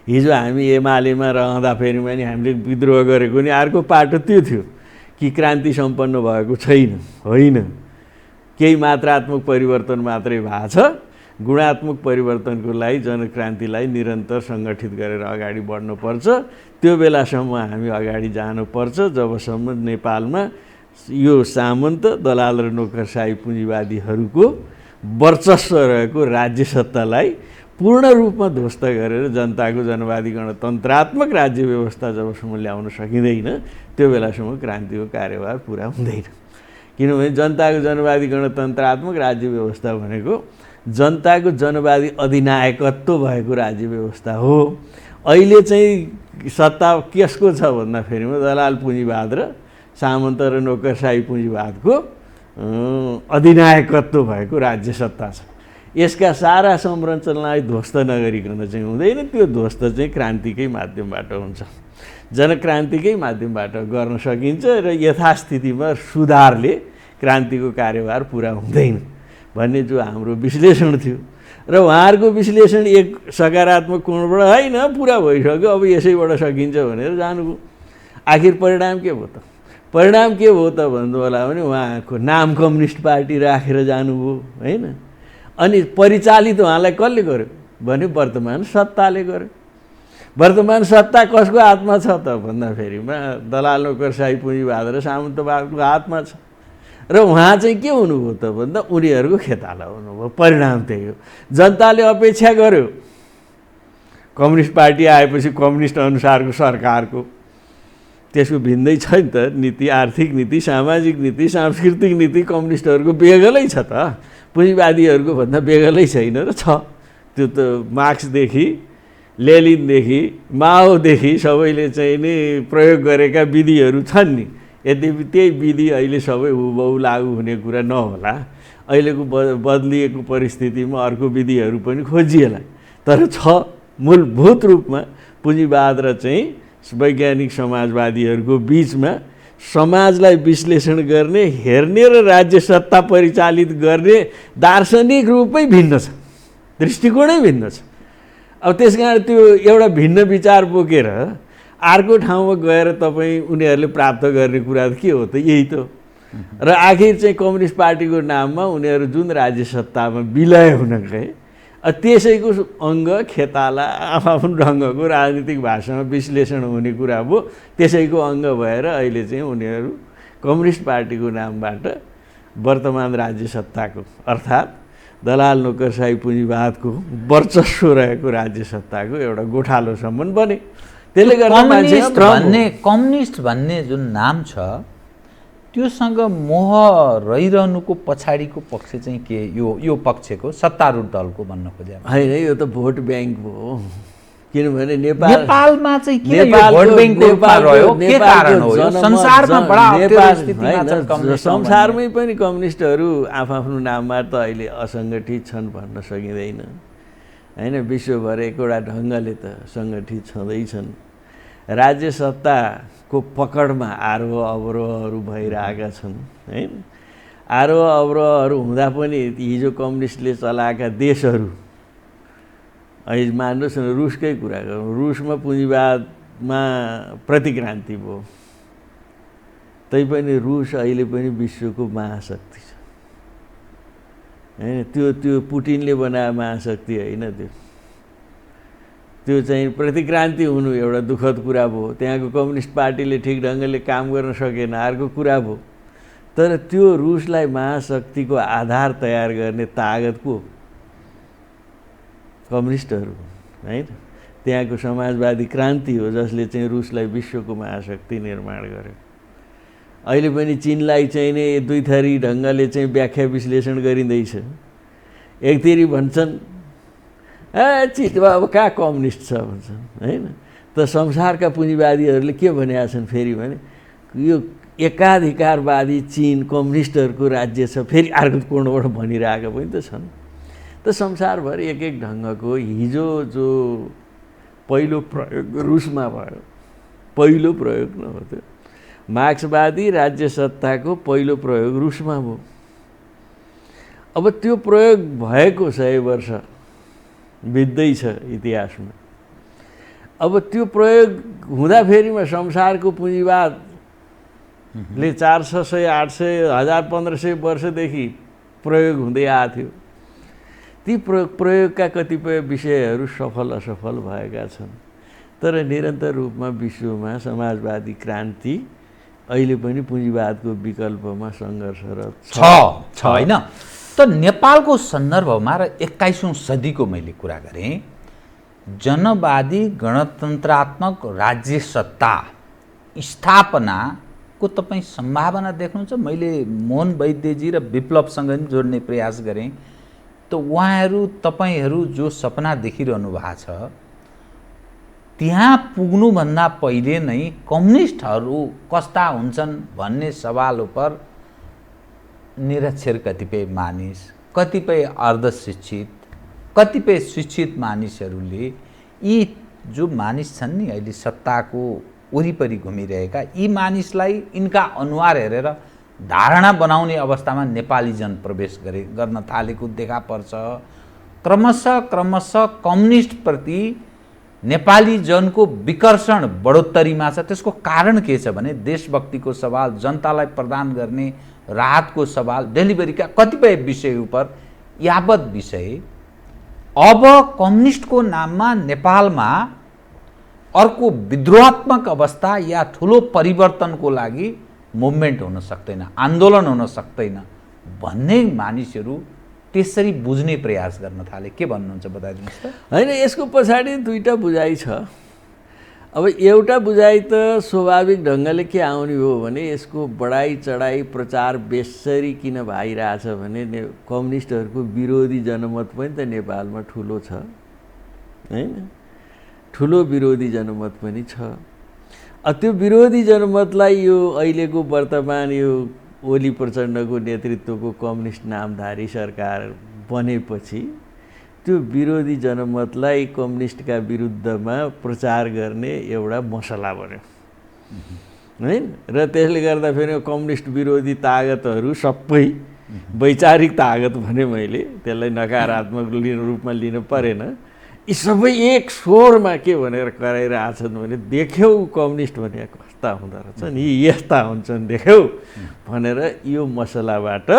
हिजो हामी एमालेमा रहँदाखेरिमा नि हामीले विद्रोह गरेको नि अर्को पाटो त्यो थियो कि क्रान्ति सम्पन्न भएको छैन, होइन, केही मात्रात्मक परिवर्तन मात्रै भएको छ। गुणात्मक परिवर्तनको लागि जनक्रान्तिलाई निरन्तर सङ्गठित गरेर अगाडि बढ्नुपर्छ। त्यो बेलासम्म हामी अगाडि जानुपर्छ जबसम्म नेपालमा यो सामन्त दलाल र नोकरशाही पुँजीवादीहरूको वर्चस्व रहेको राज्य सत्तालाई पूर्ण रूपमा ध्वस्त गरेर जनताको जनवादी गणतन्त्रात्मक राज्य व्यवस्था जबसम्म ल्याउन सकिँदैन त्यो बेलासम्म क्रान्तिको कार्यभार पुरा हुँदैन। किनभने जनताको जनवादी गणतन्त्रात्मक राज्य व्यवस्था भनेको जनताको जनवादी अधिनायकत्व भएको राज्य व्यवस्था हो। अहिले चाहिँ सत्ता कसको छ भन्दाखेरिमा दलाल पुँजीवाद र सामन्त र नोकरशाही पुँजीवादको अधिनायकत्व भएको राज्य सत्ता छ। यसका सारा संरचनालाई ध्वस्त नगरिकन चाहिँ हुँदैन। त्यो ध्वस्त चाहिँ क्रान्तिकै माध्यमबाट हुन्छ, जनक्रान्तिकै माध्यमबाट गर्न सकिन्छ र यथास्थितिमा सुधारले क्रान्तिको कार्यभार पुरा हुँदैन भन्ने जो हाम्रो विश्लेषण थियो र उहाँहरूको विश्लेषण एक सकारात्मक कोणबाट होइन पुरा भइसक्यो, अब यसैबाट सकिन्छ भनेर जानुभयो। आखिर परिणाम के भयो त? परिणाम के भयो त भन्नु होला भने उहाँको नाम कम्युनिस्ट पार्टी राखेर जानुभयो, होइन। अनि परिचालित उहाँलाई कसले गर्यो भने वर्तमान सत्ताले गर्यो। वर्तमान सत्ता कसको हातमा छ त भन्दाखेरिमा दलाल नोकरशाही पुँजीवाद र सामन्तवादको हातमा छ। र उहाँ चाहिँ के हुनुभयो त भन्दा उनीहरूको खेताला हुनुभयो। परिणाम त्यही हो। जनताले अपेक्षा गर्यो कम्युनिस्ट पार्टी आएपछि कम्युनिस्ट अनुसारको सरकारको, त्यसको भिन्दै छ नि त नीति, आर्थिक नीति, सामाजिक नीति, सांस्कृतिक नीति कम्युनिस्टहरूको बेगलै छ त, पुँजीवादीहरूको भन्दा बेगलै छैन र छ। त्यो त मार्क्सदेखि लेनिनदेखि माओदेखि सबैले चाहिँ नि प्रयोग गरेका विधिहरू छन् नि। यद्यपि त्यही विधि अहिले सबै हुबहु लागू हुने कुरा नहोला, अहिलेको बदलिएको परिस्थितिमा अर्को विधिहरू पनि खोजिएला, तर छ मूलभूत रूपमा पुँजीवाद र चाहिँ वैज्ञानिक समाजवादीहरूको बिचमा समाजलाई विश्लेषण गर्ने, हेर्ने र राज्य सत्ता परिचालित गर्ने दार्शनिक रूपमै भिन्न छ, दृष्टिकोणै भिन्न छ। अब त्यस कारण त्यो एउटा भिन्न विचार बोकेर अर्को ठाउँमा गएर तपाईँ उनीहरूले प्राप्त गर्ने कुरा के हो त? यही त। र आखिर चाहिँ कम्युनिस्ट पार्टीको नाममा उनीहरू जुन राज्य सत्तामा विलय हुन गए, त्यसैको अङ्ग खेताला आफ्नो ढङ्गको राजनीतिक भाषामा विश्लेषण हुने कुरा भयो। त्यसैको अङ्ग भएर अहिले चाहिँ उनीहरू कम्युनिस्ट पार्टीको नामबाट वर्तमान राज्य सत्ताको अर्थात् दलाल नोकरशाही पुँजीवादको वर्चस्व रहेको राज्य सत्ताको एउटा गोठालोसम्म बने। त्यसले गर्दा कम्युनिस्ट भन्ने जुन नाम छ त्योसँग मोह रहिरहनुको पछाडिको पक्ष चाहिँ के? यो पक्षको सत्तारूढ दलको भन्न खोजे होइन, यो त भोट ब्याङ्क हो। किनभने नेपालमा चाहिँ किन यो भोट ब्याङ्कको रूपमा रह्यो, के कारण हो यो? संसारमा बडा अप्ठ्यारो स्थितिमा छन् कम्युनिस्ट। संसारमै पनि कम्युनिस्टहरू आफ्नो नाममा त अहिले असङ्गठित छन् भन्न सकिँदैन हैन। विश्वभर एकवटा ढङ्गले त सङ्गठित छँदैछन्। राज्य सत्ताको पकडमा आरोह अवरोहहरू भइरहेका छन् हैन। आरोह अवरोहहरू हुँदा पनि हिजो कम्युनिस्टले चलाएका देशहरू, अहिले मान्नुहोस् न रुसकै कुरा गरौँ, रुसमा पुँजीवादमा प्रतिक्रान्ति भयो, तैपनि रुस अहिले पनि विश्वको महाशक्ति छ हैन। त्यो पुटिनले बनाएको महाशक्ति होइन, त्यो चाहिँ प्रतिक्रान्ति हुनु एउटा दुःखद कुरा भयो। त्यहाँको कम्युनिस्ट पार्टीले ठिक ढङ्गले काम गर्न सकेन, अर्को कुरा भयो। तर त्यो रुसलाई महाशक्तिको आधार तयार गर्ने तागत को? कम्युनिस्टहरू हैन। त्यहाँको समाजवादी क्रान्ति हो जसले चाहिँ रुसलाई विश्वको महाशक्ति निर्माण गर्यो। अहिले पनि चीनलाई चाहिँ नि दुई थरी ढङ्गले चाहिँ व्याख्या विश्लेषण गरिँदैछ। एकतिर भन्छन् चीन अब कहाँ कम्युनिस्ट छ भन्छन् हैन। त संसारका पुँजीवादीहरूले के भनेका छन् फेरि भने यो एकाधिकारवादी चीन कम्युनिस्टहरूको राज्य छ, फेरि अर्को कोणबाट भनिरहेका पनि त छन्। त संसारभर एक एक ढङ्गको हिजो जो पहिलो प्रयोग रुसमा भयो, पहिलो प्रयोग नहो त्यो मार्क्सवादी राज्य सत्ताको पहिलो प्रयोग रुसमा भयो। अब त्यो प्रयोग भएको 100 वर्ष बित्दैछ इतिहासमा। अब त्यो प्रयोग हुँदाफेरिमा संसारको पुँजीवादले 400, 800, 1500 वर्षदेखि प्रयोग हुँदै आएको थियो। ती प्रयोगका कतिपय विषयहरू सफल असफल भएका छन्। तर निरन्तर रूपमा विश्वमा समाजवादी क्रान्ति अहिले पनि पुँजीवादको विकल्पमा सङ्घर्षरत छ होइन। त नेपालको सन्दर्भमा र 21औं सदीको मैले कुरा गरेँ, जनवादी गणतन्त्रात्मक राज्य सत्ता स्थापनाको तपाईँ सम्भावना देख्नुहुन्छ? मैले मोहन वैद्यजी र विप्लवसँग पनि जोड्ने प्रयास गरेँ। त उहाँहरू तपाईँहरू जो सपना देखिरहनु भएको छ त्यहाँ पुग्नुभन्दा पहिले नै कम्युनिस्टहरू कस्ता हुन्छन् भन्ने सवाल उपर निरक्षर कतिपय मानिस, कतिपय अर्धशिक्षित, कतिपय शिक्षित मानिसहरूले यी जो मानिस छन् नि अहिले सत्ताको वरिपरि घुमिरहेका, यी मानिसलाई यिनका अनुहार हेरेर धारणा बनाउने अवस्थामा नेपाली जन प्रवेश गर्न थालेको देखा पर्छ। क्रमशः कम्युनिस्टप्रति नेपाली जनको विकर्षण बढोत्तरीमा छ। त्यसको कारण के छ भने देशभक्तिको सवाल, जनतालाई प्रदान गर्ने राहतको सवाल, डेलिभरीका कतिपय विषय उपर यावत विषय अब कम्युनिस्टको नाममा नेपालमा अर्को विद्रोहात्मक अवस्था या ठुलो परिवर्तनको लागि मुभमेन्ट हुन सक्दैन, आन्दोलन हुन सक्दैन भन्ने मानिसहरू त्यसरी बुझ्ने प्रयास गर्न थाले। के भन्नुहुन्छ बताइदिनुहोस् त? होइन, यसको पछाडि दुईटा बुझाइ छ। अब एउटा बुझाइ त स्वाभाविक ढङ्गले के आउने हो भने यसको बढाइ चढाइ प्रचार बेसरी किन भइरहेछ भने कम्युनिस्टहरूको विरोधी जनमत पनि त नेपालमा ठुलो छ हैन। ठुलो विरोधी जनमत पनि छ। त्यो विरोधी जनमतलाई यो अहिलेको वर्तमान यो ओली प्रचण्डको नेतृत्वको कम्युनिस्ट नामधारी सरकार बनेपछि त्यो विरोधी जनमतलाई कम्युनिस्टका विरुद्धमा प्रचार गर्ने एउटा मसला बन्यो हैन। र त्यसले गर्दा फेरि कम्युनिस्ट विरोधी तागतहरू सबै वैचारिक तागत भने मैले त्यसलाई नकारात्मक रूपमा लिन परेन। यी सबै एक स्वरमा के भनेर कराइरहेछन् भने देख्यौ कम्युनिस्ट भने कस्ता हुँदो रहेछन्, यी यस्ता हुन्छन् देख्यौ भनेर यो मसलाबाट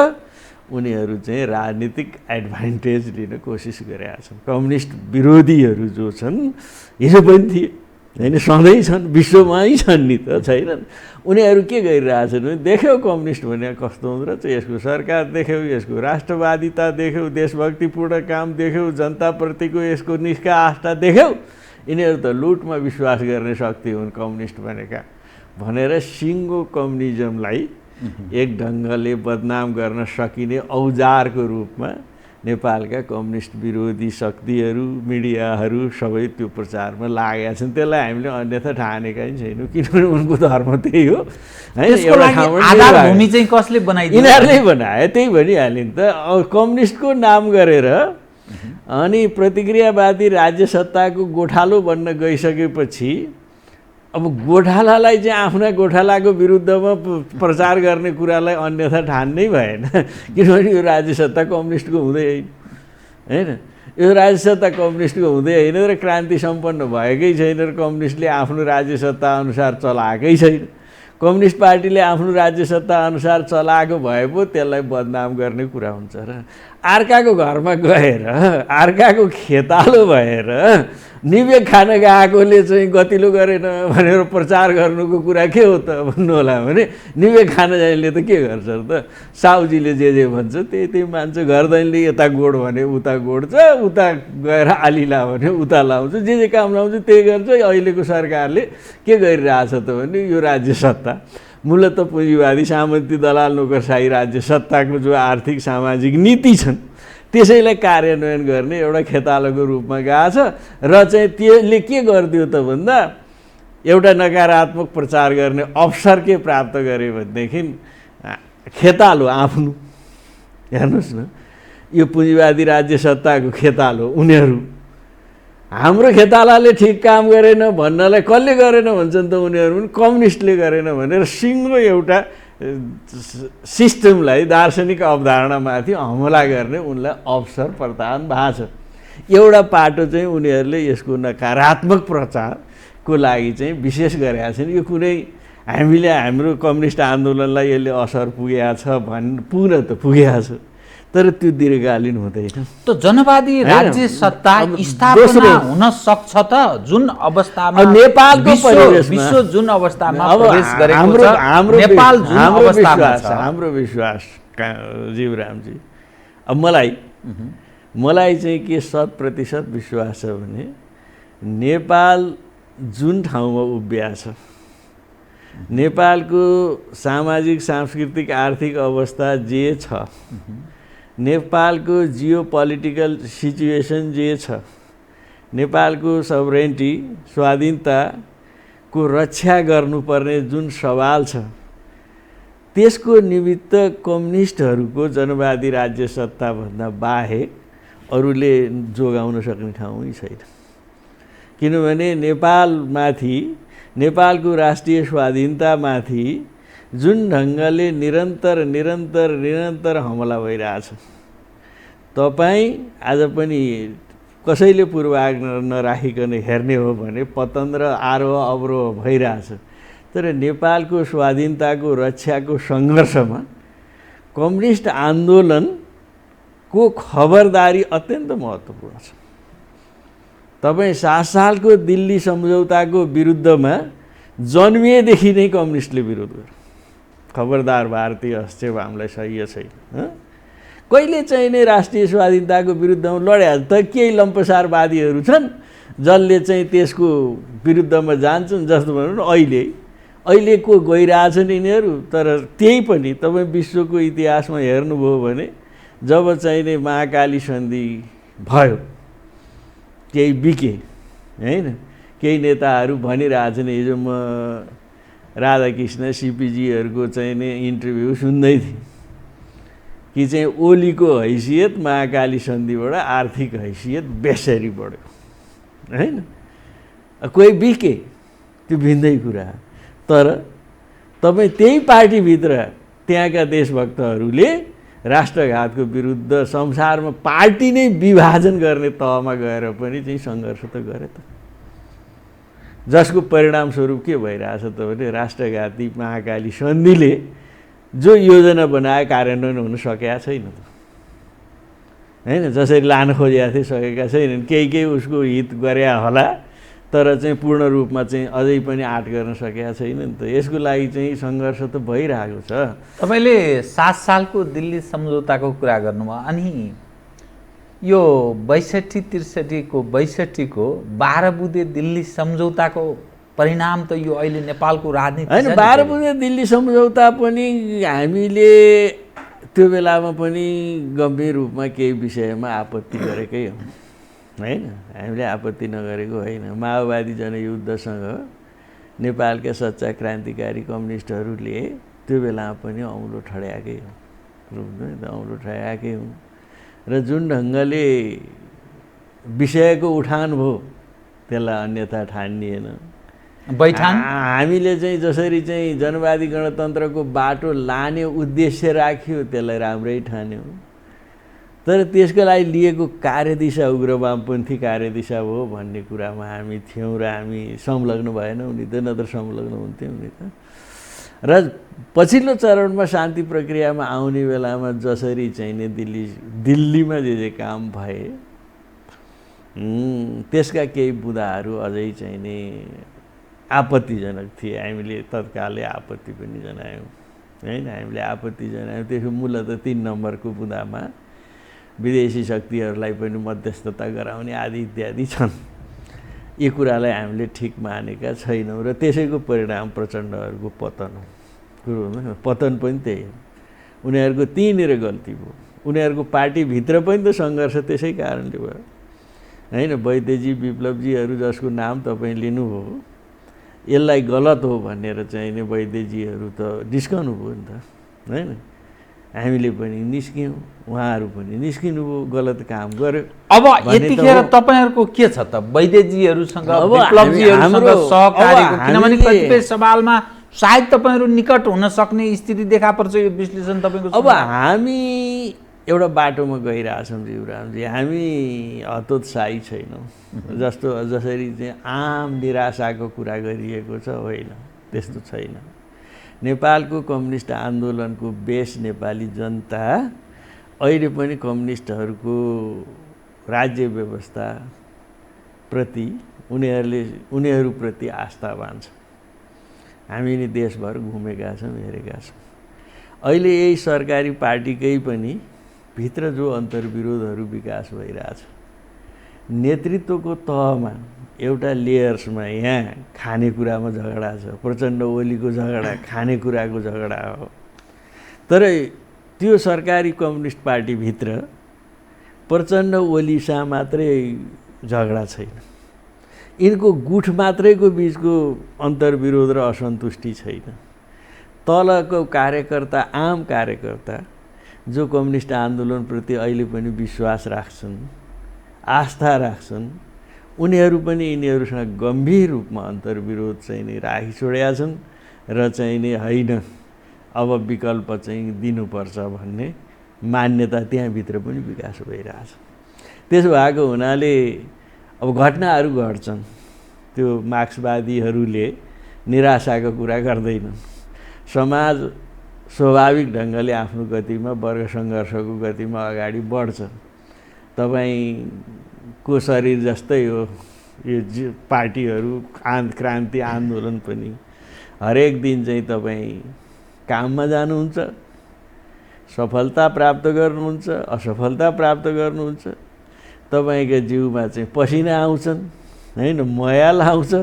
उनीहरू चाहिँ राजनीतिक एडभान्टेज लिन कोसिस गरेका छन्। कम्युनिस्ट विरोधीहरू जो छन् हिजो पनि थिए होइन, सधैँ छन्, विश्वमै छन् नि त, छैनन्। उनीहरू के गरिरहेछन् भने देख्यौ कम्युनिस्ट भने कस्तो हुँदो रहेछ, यसको सरकार देख्यौ, यसको राष्ट्रवादिता देख्यौ, देशभक्तिपूर्ण काम देख्यौ, जनताप्रतिको यसको निष्ठा आस्था देख्यौ, यिनीहरू त लुटमा विश्वास गर्ने शक्ति हुन् कम्युनिस्ट भनेका भनेर सिङ्गो कम्युनिजमलाई एक ढङ्गले बदनाम गर्न सकिने औजारको रूपमा नेपालका कम्युनिस्ट विरोधी शक्तिहरू मिडियाहरू सबै त्यो प्रचारमा लागेका छन्। त्यसलाई हामीले अन्यथा ठानेकै छैनौँ, किनभने उनको धर्म त्यही हो हैन। त्यसको लागि आधारभूमि चाहिँ कसले बनाइदियो? यिनीहरूले बनाए, त्यही भनिहाल्यो नि त। अब कम्युनिस्टको नाम गरेर अनि प्रतिक्रियावादी राज्य सत्ताको गोठालो बन्न गइसकेपछि अब गोठालालाई चाहिँ आफ्ना गोठालाको विरुद्धमा प्रचार गर्ने कुरालाई अन्यथा ठान्नै भएन, किनभने यो राज्य सत्ता कम्युनिस्टको हुँदै होइन, यो राज्य सत्ता कम्युनिस्टको हुँदै होइन र क्रान्ति सम्पन्न भएकै छैन र कम्युनिस्टले आफ्नो राज्य सत्ता अनुसार चलाएकै छैन। कम्युनिस्ट पार्टीले आफ्नो राज्य सत्ता अनुसार चलाएको भए पो त्यसलाई बदनाम गर्ने कुरा हुन्छ र अर्काको घरमा गएर अर्काको खेतालो भएर निवेक खान गएकोले चाहिँ गतिलो गरेन भनेर प्रचार गर्नुको कुरा के हो त भन्नु होला भने निवेक खान जानेले त के गर्छ त? साउजीले जे भन्छ त्यही मान्छ। घर दैनले यता गोड भने उता गोड्छ, उता गएर आली ला भने उता लाउँछ, जे काम लाउँछ त्यही गर्छ। अहिलेको सरकारले के गरिरहेछ त भने यो राज्य सत्ता मूलत पुँजीवादी सामन्ती दलाल नोकरशाही राज्य सत्ताको जो आर्थिक सामाजिक नीति छन् त्यसैलाई कार्यान्वयन गर्ने एउटा खेतालोको रूपमा गएको छ र चाहिँ त्यसले के गरिदियो त भन्दा एउटा नकारात्मक प्रचार गर्ने अवसर के प्राप्त गरे भनेदेखि खेतालो आफ्नो हेर्नुहोस् न, यो पुँजीवादी राज्य सत्ताको खेतालो उनीहरू हाम्रो खेतालाले ठिक काम गरेन भन्नलाई कसले गरेन भन्छन् त उनीहरू पनि कम्युनिस्टले गरेन भनेर सिङ्गो एउटा सिस्टमलाई दार्शनिक अवधारणामाथि हमला गर्ने उनलाई अवसर प्रदान भएको छ। एउटा पाटो चाहिँ उनीहरूले यसको नकारात्मक प्रचारको लागि चाहिँ विशेष गरेका छन्। यो कुनै हामीले हाम्रो कम्युनिस्ट आन्दोलनलाई यसले असर पुगेको छ पुग्न त पुगेको छ, तर त्यो दीर्घकालीन हुँदैन। त जनवादी राज्य सत्ता स्थापना हुन सक्छ त जुन अवस्थामा नेपालको परिवेशमा विश्व जुन अवस्थामा प्रवेश गरेको छ, नेपाल जुन अवस्थामा छ, हाम्रो विश्वास जीवरामजी, अब मलाई चाहिँ के 100% विश्वास छ भने नेपाल जुन ठाउँमा उभिएको छ, नेपालको सामाजिक सांस्कृतिक आर्थिक अवस्था जे छ, नेपालको जियो पोलिटिकल सिचुएसन जे छ, नेपालको सभरेन्टी स्वाधीनताको रक्षा गर्नुपर्ने जुन सवाल छ त्यसको निमित्त कम्युनिस्टहरूको जनवादी राज्य सत्ताभन्दा बाहेक अरूले जोगाउन सक्ने ठाउँै छैन। किनभने नेपालमाथि नेपालको राष्ट्रिय स्वाधीनतामाथि जुन ढङ्गले निरन्तर हमला भइरहेछ, तपाईँ आज पनि कसैले पूर्वाग्रह नराखिकन हेर्ने हो भने पतन र आरोह अवरोह भइरहेछ। तर नेपालको स्वाधीनताको रक्षाको सङ्घर्षमा कम्युनिस्ट आन्दोलनको खबरदारी अत्यन्त महत्त्वपूर्ण छ। तपाईँ 7 सालको दिल्ली सम्झौताको विरुद्धमा जन्मिएदेखि नै कम्युनिस्टले विरोध गर्यो। खबरदार भारतीय हस्तक्षेप सही छैन। कहिले चाहिँ नै राष्ट्रिय स्वाधीनताको विरुद्धमा लड्या त केही लम्पसारवादीहरू छन् जसले चाहिँ त्यसको विरुद्धमा जान्छन्, जस्तो भनौँ अहिलेको गइरहेछन् यिनीहरू। तर त्यही पनि तपाईँ विश्वको इतिहासमा हेर्नुभयो भने जब चाहिँ नै महाकाली सन्धि भयो केही बिके हैन, केही नेताहरू भनिरहेछन्। हिजो म राधाकृष्ण सीपीजीहरूको चाहिँ नि इन्टरभ्यू सुन्दै थिएँ कि चाहिँ ओलीको हैसियत महाकाली सन्धिबाट आर्थिक हैसियत बेसरी बढ्यो हैन। कोही बिके, त्यो भिन्दै कुरा। तर तपाईँ त्यही पार्टीभित्र त्यहाँका देशभक्तहरूले राष्ट्रघातको विरुद्ध संसारमा पार्टी नै विभाजन गर्ने तहमा गएर पनि चाहिँ सङ्घर्ष त गरे त, जसको परिणामस्वरूप के भइरहेछ त भने राष्ट्रघाती महाकाली सन्धिले जो योजना बनाए कार्यान्वयन हुन सकेका छैन त हैन। जसरी लान खोजेका थिए सकेका छैनन्, केही उसको हित गरे होला तर चाहिँ पूर्ण रूपमा चाहिँ अझै पनि आँट गर्न सकेका छैनन् त। यसको लागि चाहिँ सङ्घर्ष त भइरहेको छ। तपाईँले 7 सालको दिल्ली सम्झौताको कुरा गर्नुभयो, अनि यो 62-63 को 12 बुँदे दिल्ली सम्झौताको परिणाम त यो अहिले नेपालको राजनीति हैन। 12 बुँदे दिल्ली सम्झौता पनि हामीले त्यो बेलामा पनि गम्भीर रूपमा केही विषयमा आपत्ति गरेकै हो होइन, हामीले आपत्ति नगरेको होइन। माओवादी जनयुद्धसँग नेपालका सच्चा क्रान्तिकारी कम्युनिस्टहरूले त्यो बेलामा पनि औँलो ठड्याएकै हो, औँलो ठड्याएकै हो। र जुन ढङ्गले विषयको उठान भयो त्यसलाई अन्यथा ठानिएन। बैठान हामीले चाहिँ जसरी चाहिँ जनवादी गणतन्त्रको बाटो लाने उद्देश्य राख्यो त्यसलाई राम्रै ठान्यौँ, तर त्यसको लागि लिएको कार्यदिशा उग्रवामपन्थी कार्यदिशा हो भन्ने कुरामा हामी थियौँ र हामी संलग्न भएनौँ नि त, नत्र संलग्न हुन्थ्यौँ नि त। र पछिल्लो चरणमा शान्ति प्रक्रियामा आउने बेलामा जसरी चाहिँ नि दिल्लीमा जे काम भए त्यसका केही बुँदाहरू अझै चाहिँ नि आपत्तिजनक थिए। हामीले तत्कालै आपत्ति पनि जनायौँ होइन, हामीले आपत्ति जनायौँ। त्यसको मूलतः 3 नम्बरको बुँदामा विदेशी शक्तिहरूलाई पनि मध्यस्थता गराउने आदि इत्यादि छन्। यी कुरालाई हामीले ठिक मानेका छैनौँ र त्यसैको परिणाम प्रचण्डहरूको पतन हो। कुरो पतन पनि त्यही हो, उनीहरूको त्यहीँनिर गल्ती भयो। उनीहरूको पार्टीभित्र पनि त सङ्घर्ष त्यसै कारणले भयो होइन। वैद्यजी विप्लवजीहरू जसको नाम तपाईँ लिनुभयो, यसलाई गलत हो भनेर चाहिँ नि वैद्यजीहरू त निस्कनु भयो नि त होइन। हामीले पनि निस्क्यौँ, उहाँहरू पनि निस्किनु भयो, गलत काम गर्यो। अब यतिखेर तपाईँहरूको के छ त वैद्यजीहरूसँग विप्लवजीहरूसँग सहकारीको? किनभने कतिपय सवालमा सायद तपाईँहरू निकट हुन सक्ने स्थिति देखा पर्छ, यो विश्लेषण तपाईँको? अब हामी एउटा बाटोमा गइरहेछौँ जीवरामजी, हामी हतोत्साही छैनौँ। जसरी चाहिँ आम निराशाको कुरा गरिएको छ, होइन, त्यस्तो छैन। नेपालको कम्युनिस्ट आन्दोलनको बेस नेपाली जनता अहिले पनि कम्युनिस्टहरूको राज्य व्यवस्थाप्रति उनीहरूप्रति आस्थावान छ। हामी नि देशभर घुमेका छौँ, हेरेका छौँ। अहिले यही सरकारी पार्टीकै पनि भित्र जो अन्तर्विरोधहरू विकास भइरहेछ, नेतृत्वको तहमा एउटा लेयर्समा यहाँ खानेकुरामा झगडा छ। प्रचण्ड ओलीको झगडा खानेकुराको झगडा हो, तर त्यो सरकारी कम्युनिस्ट पार्टीभित्र प्रचण्ड ओलीसा मात्रै झगडा छैन। यिनको गुठ मात्रैको बिचको अन्तर्विरोध र असन्तुष्टि छैन। तलको कार्यकर्ता, आम कार्यकर्ता जो कम्युनिस्ट आन्दोलनप्रति अहिले पनि विश्वास राख्छन्, आस्था राख्छन्, उनीहरू पनि यिनीहरूसँग गम्भीर रूपमा अन्तर्विरोध चाहिँ नि राखी छोडेका छन् र चाहिँ नि होइन अब विकल्प चाहिँ दिनुपर्छ भन्ने मान्यता त्यहाँभित्र पनि विकास भइरहेछ। त्यसो भएको हुनाले अब घटनाहरू घट्छन्, त्यो मार्क्सवादीहरूले निराशाको कुरा गर्दैनन्। समाज स्वाभाविक ढङ्गले आफ्नो गतिमा वर्ग सङ्घर्षको गतिमा अगाडि बढ्छ। तपाईँको शरीर जस्तै हो यो पार्टीहरू, क्रान्ति आन्दोलन पनि। हरेक दिन चाहिँ तपाईँ काममा जानुहुन्छ, सफलता प्राप्त गर्नुहुन्छ, असफलता प्राप्त गर्नुहुन्छ, तपाईँको जिउमा चाहिँ पसिना आउँछन् होइन, मयाल आउँछ।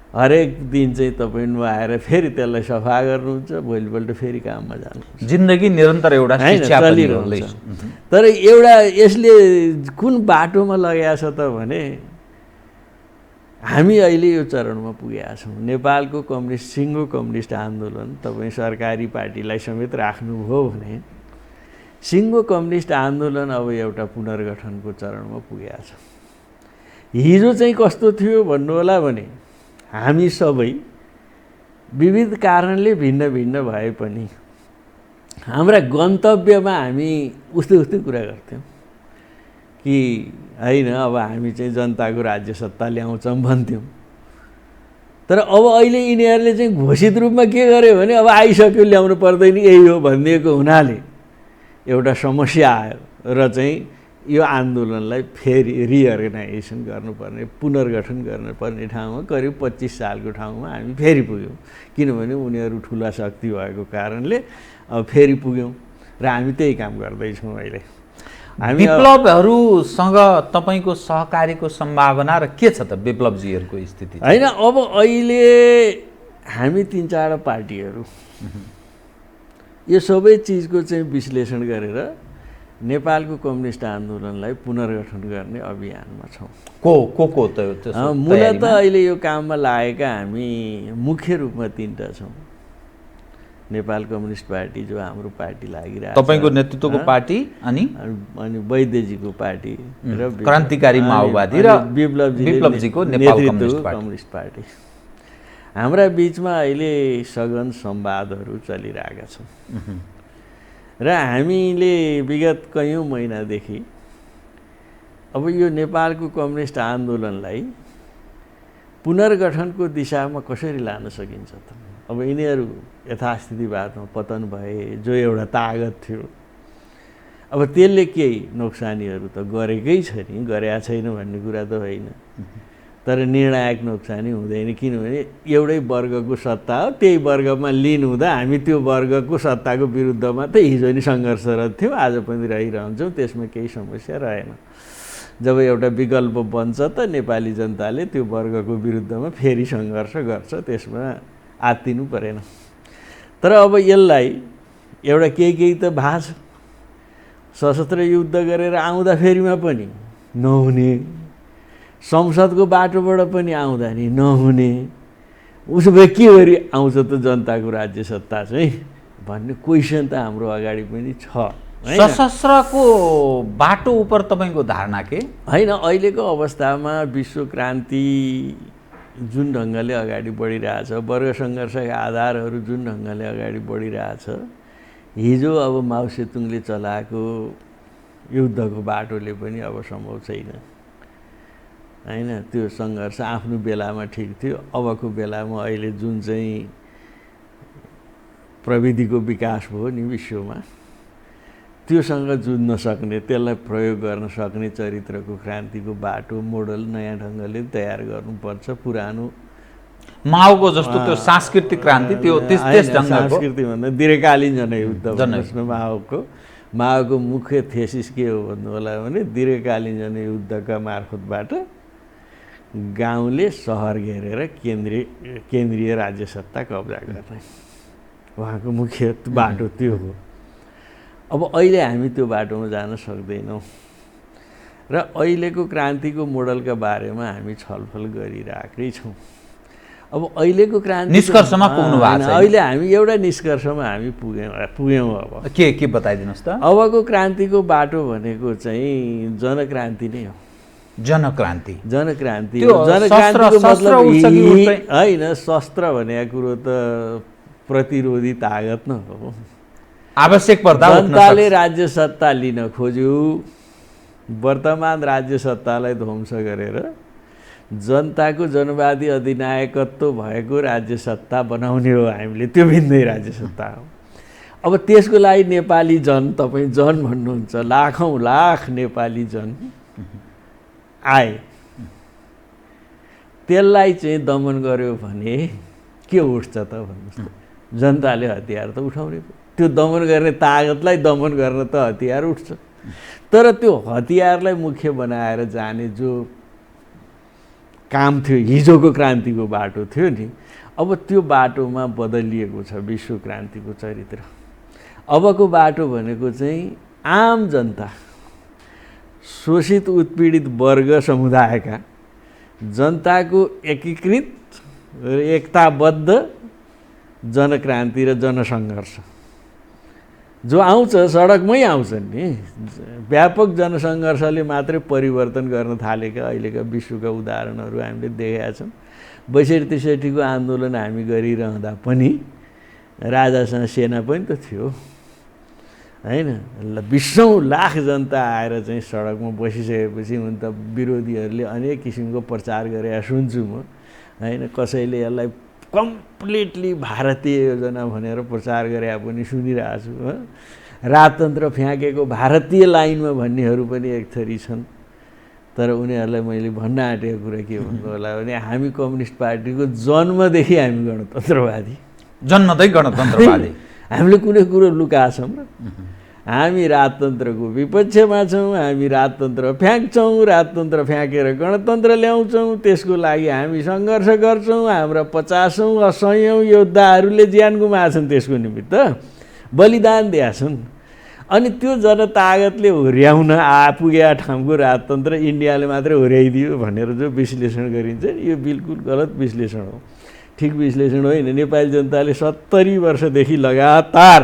हरेक दिन चाहिँ तपाईँ नुहाएर फेरि त्यसलाई सफा गर्नुहुन्छ, भोलिपल्ट फेरि काममा जानुहुन्छ। जिन्दगी निरन्तर एउटा शिक्षा चलिरहन्छ। तर एउटा यसले कुन बाटोमा लगाएको छ त भने हामी अहिले यो चरणमा पुगेका छौँ। नेपालको कम्युनिस्ट सिङ्गो कम्युनिस्ट आन्दोलन तपाईँ सरकारी पार्टीलाई समेत राख्नुभयो भने सिङ्गो कम्युनिस्ट आन्दोलन अब एउटा पुनर्गठनको चरणमा पुगेका छ। हिजो चाहिँ कस्तो थियो भन्नु होला भने हामी सबै विविध कारणले भिन्न भिन्न भए पनि हाम्रा गन्तव्यमा हामी उस्तै कुरा गर्थ्यौँ कि होइन अब हामी चाहिँ जनताको राज्य सत्ता ल्याउँछौँ भन्थ्यौँ। तर अब अहिले यिनीहरूले चाहिँ घोषित रूपमा के गर्यो भने अब आइसक्यो, ल्याउनु पर्दैन, यही हो भनिदिएको हुनाले एउटा समस्या आयो र चाहिँ यो आन्दोलनलाई फेरि रिअर्गनाइजेसन गर्नुपर्ने, पुनर्गठन गर्नुपर्ने ठाउँमा करिब 25 सालको ठाउँमा हामी फेरि पुग्यौँ। किनभने उनीहरू ठुला शक्ति भएको कारणले अब फेरि पुग्यौँ र हामी त्यही काम गर्दैछौँ। अहिले हामी विप्लवहरूसँग तपाईँको सहकारीको सम्भावना र के छ त विप्लवजीहरूको स्थिति? होइन, अब अहिले हामी 3-4 पार्टीहरू यो सबै चिजको चाहिँ विश्लेषण गरेर नेपालको कम्युनिस्ट आन्दोलनलाई पुनर्गठन गर्ने अभियानमा छौँ। को त मूलत अहिले यो काममा लागेका हामी मुख्य रूपमा 3टा छौँ। नेपाल कम्युनिस्ट पार्टी जो हाम्रो पार्टी लागिरहेको छ, तपाईँको नेतृत्वको पार्टी, अनि वैद्यजीको पार्टी र क्रान्तिकारी माओवादी र विप्लवजीको नेपाल कम्युनिस्ट पार्टी। हाम्रा बिचमा अहिले सघन संवादहरू चलिरहेका छन् र हामीले विगत कयौँ महिनादेखि अब यो नेपालको कम्युनिस्ट आन्दोलनलाई पुनर्गठनको दिशामा कसरी लान सकिन्छ त। अब यिनीहरू यथास्थितिवादमा पतन भए, जो एउटा तागत थियो, अब त्यसले केही नोक्सानीहरू त गरेकै छ नि, गरेका छैन भन्ने कुरा त होइन, तर निर्णायक नोक्सानी हुँदैन। किनभने एउटै वर्गको सत्ता हो, त्यही वर्गमा लिन हुँदा हामी त्यो वर्गको सत्ताको विरुद्धमा त हिजो नि सङ्घर्षरत थियौँ, आज पनि रहिरहन्छौँ, त्यसमा केही समस्या रहेन। जब एउटा विकल्प बन्छ त नेपाली जनताले त्यो वर्गको विरुद्धमा फेरि सङ्घर्ष गर्छ, त्यसमा आत्तिनु परेन। तर अब यसलाई एउटा केही त भएको छ, सशस्त्र युद्ध गरेर आउँदाखेरिमा पनि नहुने, संसदको बाटोबाट पनि आउँदा नि नहुने, उसो भए के गरी आउँछ त जनताको राज्य सत्ता चाहिँ भन्ने क्वेसन त हाम्रो अगाडि पनि छ। सशस्त्रको बाटो उप तपाईँको धारणा के होइन? अहिलेको अवस्थामा विश्व क्रान्ति जुन ढङ्गले अगाडि बढिरहेछ, वर्ग सङ्घर्षका आधारहरू जुन ढङ्गले अगाडि बढिरहेछ, हिजो अब माओ सेतुङले चलाएको युद्धको बाटोले पनि अब सम्भव छैन होइन। त्यो सङ्घर्ष आफ्नो बेलामा ठिक थियो, अबको बेलामा अहिले जुन चाहिँ प्रविधिको विकास भयो नि विश्वमा, त्योसँग जुझ्न सक्ने, त्यसलाई प्रयोग गर्न सक्ने चरित्रको क्रान्तिको बाटो मोडल नयाँ ढङ्गले तयार गर्नुपर्छ। पुरानो माओको जस्तो त्यो सांस्कृतिक क्रान्ति, त्यो त्यस ढङ्गको सांस्कृतिक भन्दा दीर्घकालीन जनयुद्ध भन्नुहोस् न। माओको मुख्य थेसिस के हो भन्नु होला भने दीर्घकालीन जनयुद्धका मार्फतबाट गाउँले सहर घेरेर केन्द्रीय राज्य सत्ता कब्जा गर्ने उहाँको मुख्य बाटो त्यो हो। अब अहिले हामी त्यो बाटोमा जान सक्दैनौँ र अहिलेको क्रान्तिको मोडलका बारेमा हामी छलफल गरिरहेकै छौँ। अब अहिलेको क्रान्ति निष्कर्षमा पुग्नु भएको छ। अहिले हामी एउटा निष्कर्षमा हामी पुग्यौँ। अब के बताइदिनुहोस् त। अबको क्रान्तिको बाटो भनेको चाहिँ जनक्रान्ति नै हो। जनक्रान्ति जनक्रान्तिको मतलब होइन, शस्त्र भनेको कुरो त प्रतिरोधी तागत न हो। आवश्यक पर्दा जनताले राज्य सत्ता लिन खोज्यो, वर्तमान राज्य सत्तालाई ध्वंस गरेर जनताको जनवादी अधिनायकत्व भएको राज्य सत्ता बनाउने हो हामीले, त्यो भिन्दै राज्य सत्ता हो। अब त्यसको लागि नेपाली जन, तपाईँ जन भन्नुहुन्छ, लाखौँ लाख नेपाली जन आए, त्यसलाई चाहिँ दमन गर्यो भने के उठ्छ त भन्नुहोस् त। जनताले हतियार त उठाउने, त्यो दमन गर्ने तागतलाई दमन गर्न त हतियार उठ्छ। तर त्यो हतियारलाई मुख्य बनाएर जाने जो काम थियो, हिजोको क्रान्तिको बाटो थियो नि, अब त्यो बाटोमा बदलिएको छ विश्व क्रान्तिको चरित्र। अबको बाटो भनेको चाहिँ आम जनता, शोषित उत्पीडित वर्ग समुदायका जनताको एकीकृत र एकताबद्ध जनक्रान्ति र जनसङ्घर्ष जो आउँछ, सडकमै आउँछन् नि। व्यापक जनसङ्घर्षले मात्रै परिवर्तन गर्न थालेका अहिलेका विश्वका उदाहरणहरू हामीले देखेका छौँ। ६२-६३को आन्दोलन हामी गरिरहँदा पनि राजासँग सेना पनि त थियो होइन। बिसौँ लाख जनता आएर चाहिँ सडकमा बसिसकेपछि हुन त विरोधीहरूले अनेक किसिमको प्रचार गरेका सुन्छु म होइन। कसैले यसलाई कम्प्लिटली भारतीय योजना भनेर प्रचार गरे पनि सुनिरहेको छु। राजतन्त्र फ्याँकेको भारतीय लाइनमा भन्नेहरू पनि एक थरी छन्। तर उनीहरूलाई मैले भन्न आँटेको कुरा के भन्नु होला भने हामी कम्युनिस्ट पार्टीको जन्मदेखि हामी गणतन्त्रवादी, जन्मदै गणतन्त्रवादी। हामीले कुनै कुरो लुकाछौँ र? हामी राजतन्त्रको विपक्षमा छौँ, हामी राजतन्त्र फ्याँक्छौँ, राजतन्त्र फ्याँकेर गणतन्त्र ल्याउँछौँ, त्यसको लागि हामी सङ्घर्ष गर्छौँ। हाम्रा 50औँ 80औँ योद्धाहरूले ज्यान गुमाएछन् त्यसको निमित्त। बलिदान दिएका छन्। अनि त्यो जनतागतले हुर्याउन आपुगेका ठाउँको राजतन्त्र इन्डियाले मात्रै हुर्याइदियो भनेर जो विश्लेषण गरिन्छ यो बिल्कुल गलत विश्लेषण हो, ठिक विश्लेषण होइन। नेपाली जनताले 70 वर्षदेखि लगातार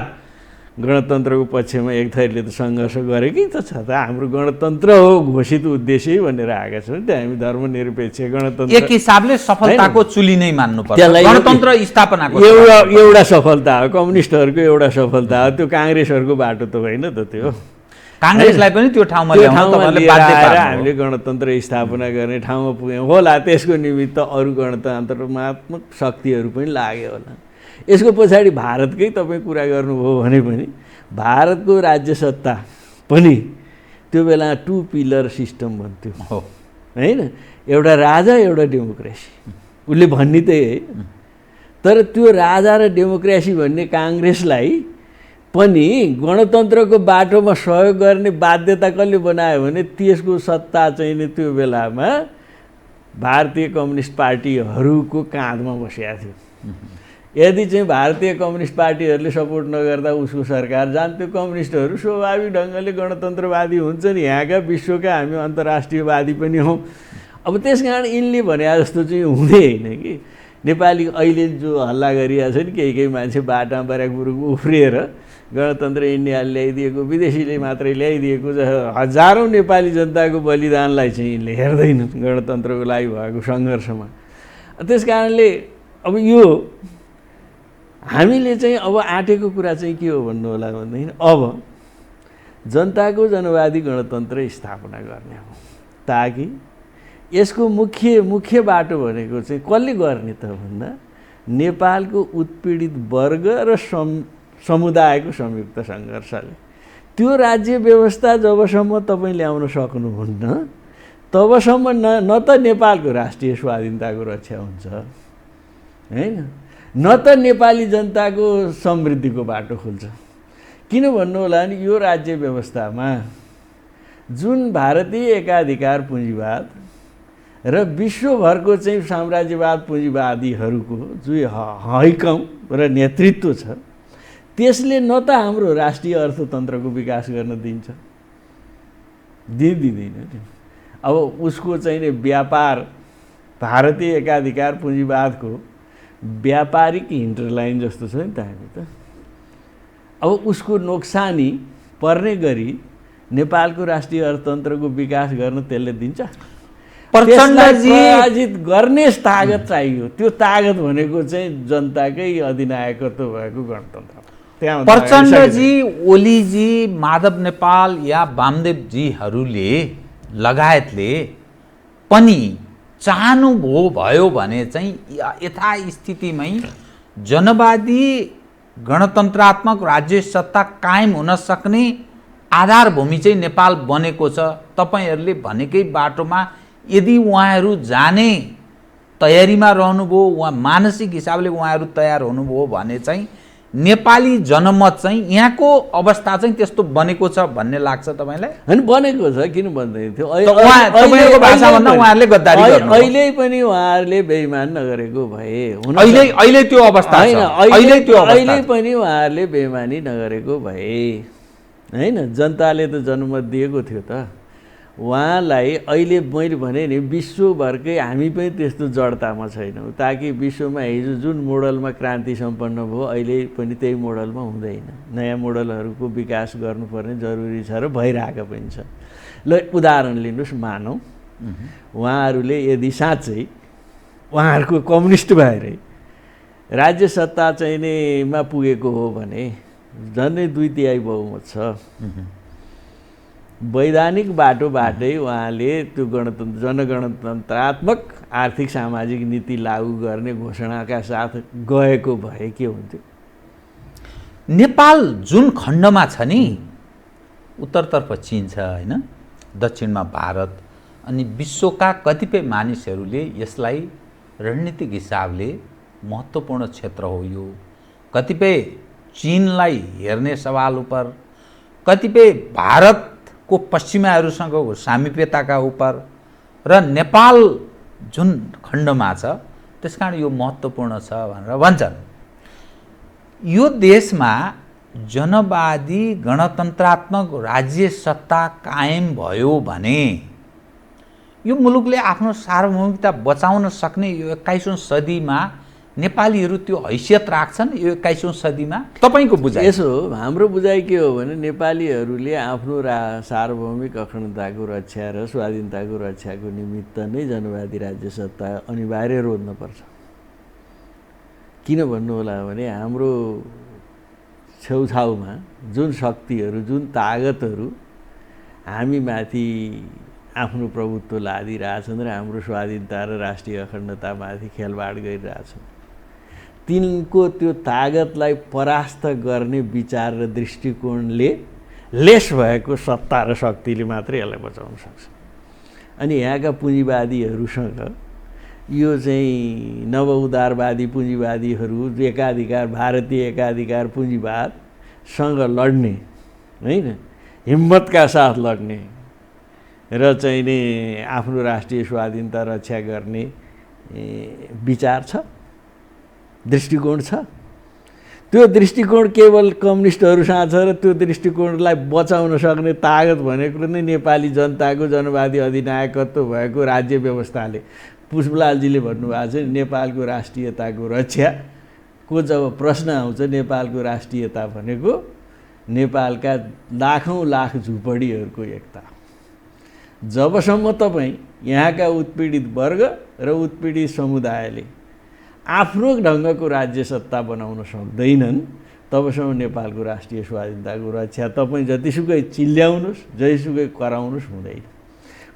गणतन्त्रको पक्षमा एक थरीले त सङ्घर्ष गरेकै त छ त। हाम्रो गणतन्त्र हो घोषित उद्देश्य भनेर आएका छौँ, त्यो हामी धर्मनिरपेक्ष गणतन्त्र एक हिसाबले सफलताको चुली नै मान्नुपर्छ त्यसलाई गणतन्त्र स्थापनाको। एउटा सफलता हो, कम्युनिस्टहरूको एउटा सफलता हो, त्यो काङ्ग्रेसहरूको बाटो त होइन त। त्यो काङ्ग्रेसलाई पनि त्यो ठाउँमा ल्याउन तपाईहरुले बाध्य पार्नु हो। हामीले गणतन्त्र स्थापना गर्ने ठाउँमा पुग्यौँ होला, त्यसको निमित्त अरू गणतन्त्रात्मक शक्तिहरू पनि लाग्यो होला। यसको पछाडि भारतकै तपाईँ कुरा गर्नुभयो भने पनि भारतको राज्य सत्ता पनि त्यो बेला 2 पिलर सिस्टम भन्थ्यो होइन, एउटा राजा एउटा डेमोक्रेसी, उसले भन्ने त्यही है। तर त्यो राजा र डेमोक्रेसी भन्ने काङ्ग्रेसलाई पनि गणतन्त्रको बाटोमा सहयोग गर्ने बाध्यता कसले बनायो भने त्यसको सत्ता चाहिँ नि त्यो बेलामा भारतीय कम्युनिस्ट पार्टीहरूको काँधमा बसेको थियो। यदि चाहिँ भारतीय कम्युनिस्ट पार्टीहरूले सपोर्ट नगर्दा उसको सरकार जान्थ्यो। कम्युनिस्टहरू स्वाभाविक ढङ्गले गणतन्त्रवादी हुन्छ नि, यहाँका विश्वका हामी अन्तर्राष्ट्रियवादी पनि हौँ। अब त्यस कारण यिनले भने जस्तो चाहिँ हुँदै होइन कि नेपाली अहिले जो हल्ला गरिरहेको छ नि केही मान्छे बाटामा बराकपुरको उफ्रिएर गणतन्त्र इन्डियाले ल्याइदिएको, विदेशीले मात्रै ल्याइदिएको, हजारौँ नेपाली जनताको बलिदानलाई चाहिँ यिनले हेर्दैनन् गणतन्त्रको लागि भएको सङ्घर्षमा। त्यस कारणले अब यो हामीले चाहिँ अब आँटेको कुरा चाहिँ के हो भन्नु होला भनेदेखि अब जनताको जनवादी गणतन्त्र स्थापना गर्ने हो, ताकि यसको मुख्य बाटो भनेको चाहिँ कसले गर्ने त भन्दा नेपालको उत्पीडित वर्ग र समुदायको संयुक्त सङ्घर्षले। त्यो राज्य व्यवस्था जबसम्म तपाईँ ल्याउन सक्नुहुन्न तबसम्म न त नेपालको राष्ट्रिय स्वाधीनताको रक्षा हुन्छ होइन, न त नेपाली जनताको समृद्धिको बाटो खुल्छ। किन भन्नु होला नि यो राज्य व्यवस्थामा जुन भारतीय एकाधिकार पुँजीवाद र विश्वभरको चाहिँ साम्राज्यवाद पुँजीवादीहरूको जो हैकम र नेतृत्व छ त्यसले न त हाम्रो राष्ट्रिय अर्थतन्त्रको विकास गर्न दिन्छ, दिँदैन। अब उसको चाहिँ नि व्यापार भारतीय एकाधिकार पुँजीवादको व्यापारिक इन्टरलाइन जस्तो छ नि त हामी त। अब उसको नोक्सानी पर्ने गरी नेपालको राष्ट्रिय अर्थतन्त्रको विकास गर्न त्यसले दिन्छ? पराजित गर्ने तागत चाहियो। त्यो तागत भनेको चाहिँ जनताकै अधिनायकत्व भएको गणतन्त्र। प्रचण्डजी, ओलीजी, माधव नेपाल या वामदेवजीहरूले लगायतले पनि चाहनुभयो भने चाहिँ यथास्थितिमै जनवादी गणतन्त्रात्मक राज्य सत्ता कायम हुन सक्ने आधारभूमि चाहिँ नेपाल बनेको छ। तपाईहरूले भनेकै बाटोमा यदि उहाँहरू जाने तयारीमा रहनुभयो, उहाँ मानसिक हिसाबले उहाँहरू तयार हुनुभयो भने चाहिँ नेपाली जनमत चाहिँ यहाँको अवस्था चाहिँ त्यस्तो बनेको छ भन्ने लाग्छ तपाईँलाई? होइन, बनेको छ। किन भन्दै थियो तपाईँको भाषाभन्दा उहाँहरूले गद्दारी गर्नु, अहिले पनि उहाँहरूले बेइमान नगरेको भए अहिले त्यो अवस्था होइन, अहिले पनि उहाँहरूले बेइमानी नगरेको भए होइन, जनताले त जनमत दिएको थियो त उहाँलाई। अहिले मैले भने नि विश्वभरकै हामी पनि त्यस्तो जडतामा छैनौँ, ताकि विश्वमा हिजो जुन मोडलमा क्रान्ति सम्पन्न भयो अहिले पनि त्यही मोडलमा हुँदैन। नयाँ मोडलहरूको विकास गर्नुपर्ने जरुरी छ र भइरहेको पनि छ। ल उदाहरण लिनुहोस्, मानौँ उहाँहरूले यदि साँच्चै उहाँहरूको कम्युनिस्ट भएरै राज्य सत्ता चाहिँ मा पुगेको हो भने झन्डै 2/3 बहुमत छ। वैधानिक बाटोबाटै उहाँले त्यो जनगणतन्त्रात्मक आर्थिक सामाजिक नीति लागू गर्ने घोषणाका साथ गएको भए के हुन्थ्यो? नेपाल जुन खण्डमा छ नि, उत्तरतर्फ चीन छ होइन, दक्षिणमा भारत, अनि विश्वका कतिपय मानिसहरूले यसलाई रणनीतिक हिसाबले महत्त्वपूर्ण क्षेत्र हो यो। कतिपय चीनलाई हेर्ने सवाल उप, कतिपय भारतको पश्चिमाहरूसँगको सामिप्यताका उप र नेपाल जुन खण्डमा छ त्यसकारण यो महत्त्वपूर्ण छ भनेर भन्छन्। यो देशमा जनवादी गणतन्त्रात्मक राज्य सत्ता कायम भयो भने यो मुलुकले आफ्नो सार्वभौमिकता बचाउन सक्ने यो 21औं सदीमा नेपालीहरू त्यो हैसियत राख्छन् यो 21औं सदीमा? तपाईको बुझाइ? यसो हाम्रो बुझाइ के हो भने नेपालीहरूले आफ्नो सार्वभौमिक अखण्डताको रक्षा र स्वाधीनताको रक्षाको निमित्त नै जनवादी राज्य सत्ता अनिवार्य रोज्नुपर्छ। किन भन्नु होला भने हाम्रो छेउछाउमा जुन शक्तिहरू जुन तागतहरू हामीमाथि आफ्नो प्रभुत्व लादिरहेछन् र हाम्रो स्वाधीनता र राष्ट्रिय अखण्डतामाथि खेलवाड गरिरहेछन्, तिनको त्यो तागतलाई परास्त गर्ने विचार र दृष्टिकोणले लेस भएको सत्ता र शक्तिले मात्रै यसलाई बचाउन सक्छ। अनि यहाँका पुँजीवादीहरूसँग यो चाहिँ नवउदारवादी पुँजीवादीहरू एकाधिकार भारतीय एकाधिकार पुँजीवादसँग लड्ने हैन, हिम्मतका साथ लड्ने र चाहिँ नि आफ्नो राष्ट्रिय स्वाधीनता रक्षा गर्ने विचार छ, दृष्टिकोण छ। त्यो दृष्टिकोण केवल कम्युनिस्टहरूसँग छ र त्यो दृष्टिकोणलाई बचाउन सक्ने तागत भनेको नै नेपाली जनताको जनवादी अधिनायकत्व भएको राज्य व्यवस्थाले, पुष्पलालजीले भन्नुभएको छ नेपालको राष्ट्रियताको रक्षाको जब प्रश्न आउँछ, नेपालको राष्ट्रियता भनेको नेपालका लाखौँ लाख झुपडीहरूको एकता। जबसम्म तपाईँ यहाँका उत्पीडित वर्ग र उत्पीडित समुदायले आफ्नो ढङ्गको राज्य सत्ता बनाउन सक्दैनन्, तबसम्म नेपालको राष्ट्रिय स्वाधीनताको रक्षा तपाईँ जतिसुकै चिल्याउनुहोस्, जतिसुकै कराउनुहोस् हुँदैन।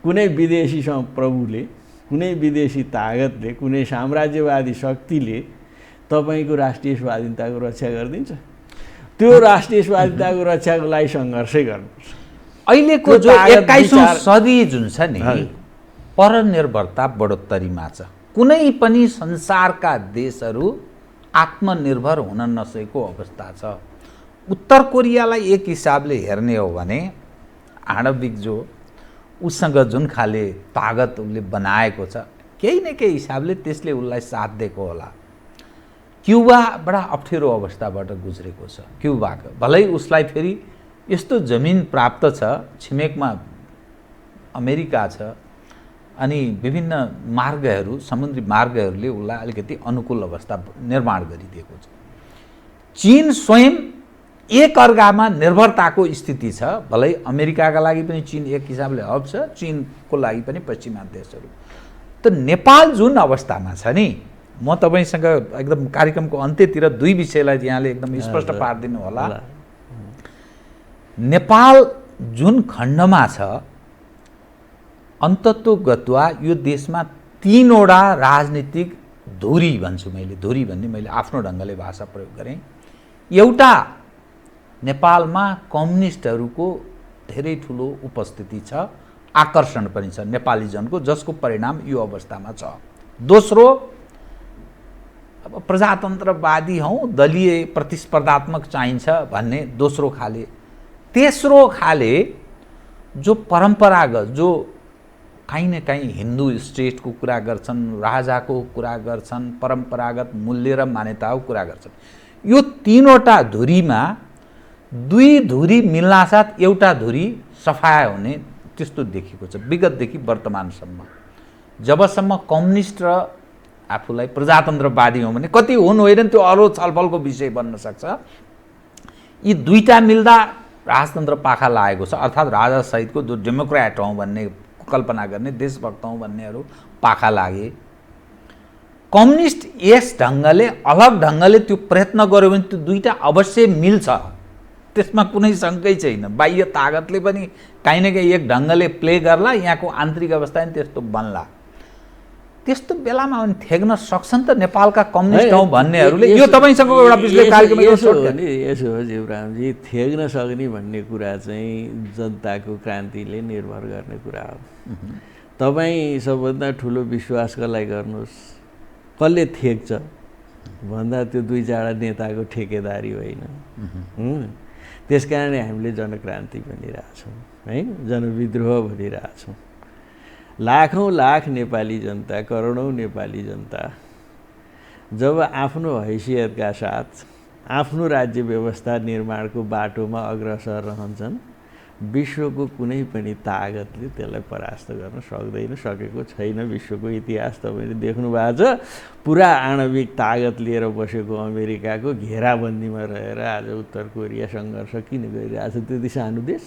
कुनै विदेशी प्रभुले, कुनै विदेशी तागतले, कुनै साम्राज्यवादी शक्तिले तपाईँको राष्ट्रिय स्वाधीनताको रक्षा गरिदिन्छ? त्यो राष्ट्रिय स्वाधीनताको रक्षाको लागि सङ्घर्षै गर्नुपर्छ। अहिलेको जो 21औं सदी जुन छ नि, परनिर्भरता बढोत्तरीमा छ। कुनै पनि संसारका देशहरू आत्मनिर्भर हुन नसकेको अवस्था छ। उत्तर कोरियालाई एक हिसाबले हेर्ने हो भने आणविक जो उसँग जुन खाले तागत उसले बनाएको छ, केही न केही हिसाबले त्यसले उसलाई साथ दिएको होला। क्युबा बडा अप्ठ्यारो अवस्थाबाट गुज्रेको छ। क्युबाको भलै उसलाई फेरि यस्तो जमिन प्राप्त छ, छिमेकमा अमेरिका छ, अनि विभिन्न मार्गहरू, समुद्री मार्गहरूले उसलाई अलिकति अनुकूल अवस्था निर्माण गरिदिएको छ। चीन स्वयं एक अर्कामा निर्भरताको स्थिति छ। भलै अमेरिकाका लागि पनि चीन एक हिसाबले हब छ, चीनको लागि पनि पश्चिमा देशहरू। त नेपाल जुन अवस्थामा छ नि, म तपाईसँग एकदम कार्यक्रमको अन्त्यतिर दुई विषयलाई यहाँले एकदम स्पष्ट पारिदिनु होला। नेपाल जुन खण्डमा छ, अन्तत्वगत्वा यो देशमा तीनवटा राजनीतिक धुरी भन्छु मैले, धुरी भन्ने मैले आफ्नो ढङ्गले भाषा प्रयोग गरेँ। एउटा, नेपालमा कम्युनिस्टहरूको धेरै ठुलो उपस्थिति छ, आकर्षण पनि छ नेपाली जनको, जसको परिणाम यो अवस्थामा छ। दोस्रो, अब प्रजातन्त्रवादी हौँ, दलीय प्रतिस्पर्धात्मक चाहिन्छ भन्ने दोस्रो खाले। तेस्रो खाले जो परम्परागत, जो काहीँ न काहीँ हिन्दू स्टेटको कुरा गर्छन्, राजाको कुरा गर्छन्, परम्परागत मूल्य र मान्यताको कुरा गर्छन्। यो तीनवटा धुरीमा दुई धुरी मिल्नासाथ एउटा धुरी सफाया हुने त्यस्तो देखिएको छ विगतदेखि वर्तमानसम्म। जबसम्म कम्युनिस्ट र आफूलाई प्रजातन्त्रवादी हो भने कति हुन् होइन त्यो अरू छलफलको विषय बन्न सक्छ। यी दुईटा मिल्दा राजतन्त्र पाखा लागेको छ, अर्थात् राजा सहितको जो डेमोक्रेट हौँ भन्ने कल्पना गर्ने, देशभक्त हौँ भन्नेहरू पाखा लागे। कम्युनिस्ट यस ढङ्गले अलग ढङ्गले त्यो प्रयत्न गर्यो भने त्यो दुईटा अवश्य मिल्छ, त्यसमा कुनै शङ्कै छैन। बाह्य तागतले पनि काहीँ न काहीँ एक ढङ्गले प्ले गर्ला, यहाँको आन्तरिक अवस्था पनि त्यस्तो बन्ला। त्यस्तो बेलामा पनि थेग्न सक्छन् त नेपालका कम्युनिस्ट हौँ भन्नेहरूले? यो तपाईँसँग एउटा विश्लेषण कार्यक्रम यसो हो जीवरामजी, थेग्न सक्ने भन्ने कुरा चाहिँ जनताको क्रान्तिले निर्भर गर्ने कुरा हो। तपाईँ सबभन्दा ठुलो विश्वास कसलाई गर्नुहोस्, कसले थेग्छ भन्दा त्यो दुई चारवटा नेताको ठेकेदारी होइन। त्यस कारणले हामीले जनक्रान्ति भनिरहेछौँ है, जनविद्रोह भनिरहेछौँ। लाखौँ लाख नेपाली जनता, करोडौँ नेपाली जनता जब आफ्नो हैसियतका साथ, आफ्नो राज्य व्यवस्था निर्माणको बाटोमा अग्रसर रहन्छन्, विश्वको कुनै पनि तागतले त्यसलाई परास्त गर्न सक्दैन, सकेको छैन। विश्वको इतिहास तपाईँले देख्नु भएको छ। पुरा आणविक तागत लिएर बसेको अमेरिकाको घेराबन्दीमा रहेर आज उत्तर कोरिया सङ्घर्ष किन गरिरहेछ? त्यति सानो देश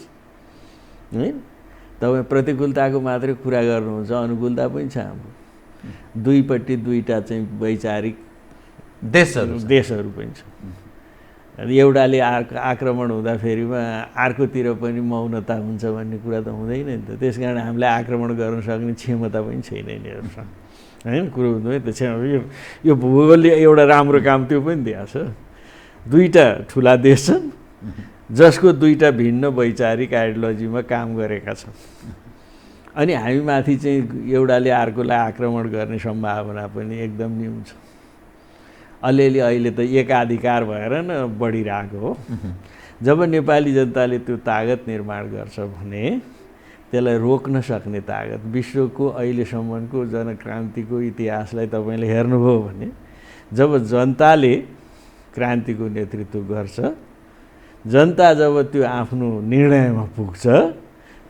होइन? तपाईँ प्रतिकूलताको मात्रै कुरा गर्नुहुन्छ, अनुकूलता पनि छ हाम्रो। दुईपट्टि दुईटा चाहिँ वैचारिक देशहरू पनि छ। एउटाले आक्रमण हुँदाफेरिमा अर्कोतिर पनि मौनता हुन्छ भन्ने कुरा त हुँदैन नि त। त्यस कारण हामीलाई आक्रमण गर्न सक्ने क्षमता पनि छैन यिनीहरूसँग होइन। कुरो हुँदैन त। यो भूगोलले एउटा राम्रो काम त्यो पनि दिएको छ। दुईटा ठुला देश छन् जसको दुईटा भिन्न वैचारिक आइडियोलोजीमा काम गरेका छन्, अनि हामी माथि चाहिँ एउटाले अर्कोलाई आक्रमण गर्ने सम्भावना पनि एकदम न्यून छ। अलिअलि अहिले त एकाधिकार भएर न बढिरहेको हो। जब नेपाली जनताले त्यो तागत निर्माण गर्छ भने त्यसलाई रोक्न सक्ने तागत, विश्वको अहिलेसम्मको जनक्रान्तिको इतिहासलाई तपाईँले हेर्नुभयो भने जब जनताले क्रान्तिको नेतृत्व गर्छ, जनता जब त्यो आफ्नो निर्णयमा पुग्छ,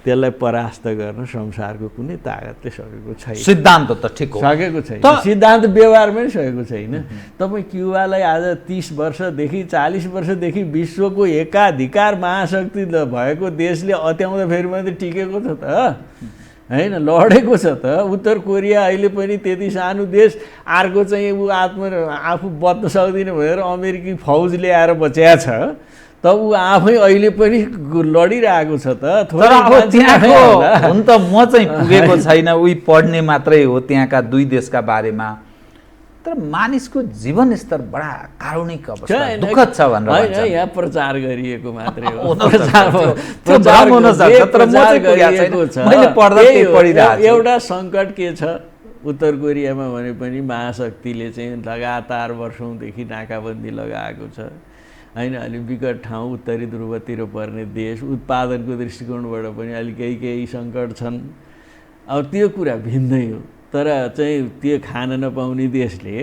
त्यसलाई परास्त गर्न संसारको कुनै तागतले सकेको छैन। सिद्धान्त त ठिक हो, सकेको छैन। सिद्धान्त व्यवहारमै सकेको छैन। तपाईँ क्युबालाई आज 30 वर्षदेखि 40 वर्षदेखि विश्वको एकाधिकार महाशक्ति भएको देशले अत्याउँदाखेरि मात्रै टिकेको छ त होइन, लडेको छ त। उत्तर कोरिया अहिले पनि त्यति सानो देश, अर्को चाहिँ आफू बच्न सक्दिनँ भनेर अमेरिकी फौज ल्याएर बचाएको छ, त ऊ आफै अहिले पनि लडिरहेको छ त। तर अब त्यहाँको हुन त म चाहिँ पुगेको छैन, उही पढ्ने मात्रै हो त्यहाँका दुई देशका बारेमा। तर मानिसको जीवन स्तर बडा कारुणिक अवस्था, दुःखद छ भनेर होइन। यहाँ प्रचार गरिएको मात्रै हो। एउटा सङ्कट के छ उत्तर कोरियामा भने पनि महाशक्तिले चाहिँ लगातार वर्षौँदेखि नाकाबन्दी लगाएको छ होइन। अलि विकट ठाउँ, उत्तरी ध्रुवतिर पर्ने देश, उत्पादनको दृष्टिकोणबाट पनि अलि केही सङ्कट छन्। अब त्यो कुरा भिन्दै हो। तर चाहिँ त्यो खान नपाउने देशले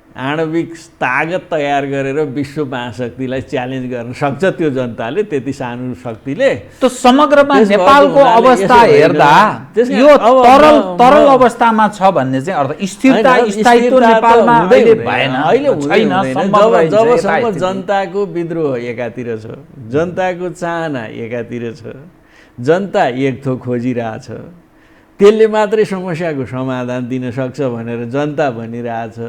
आणविक तागत तयार गरेर विश्व महाशक्तिलाई च्यालेन्ज गर्न सक्छ त्यो जनताले, त्यति सानो शक्तिले। त समग्रमा नेपालको अवस्था हेर्दा यो तरल अवस्थामा छ भन्ने चाहिँ अर्थ स्थिरता स्थायित्व नेपालमा अहिले भएन, अहिले छैन। जबसम्म जनताको विद्रोह एकातिर छ, जनताको चाहना एकातिर छ, जनता एक थोक खोजिरहेछ, त्यसले मात्रै समस्याको समाधान दिन सक्छ भनेर जनता भनिरहेछ।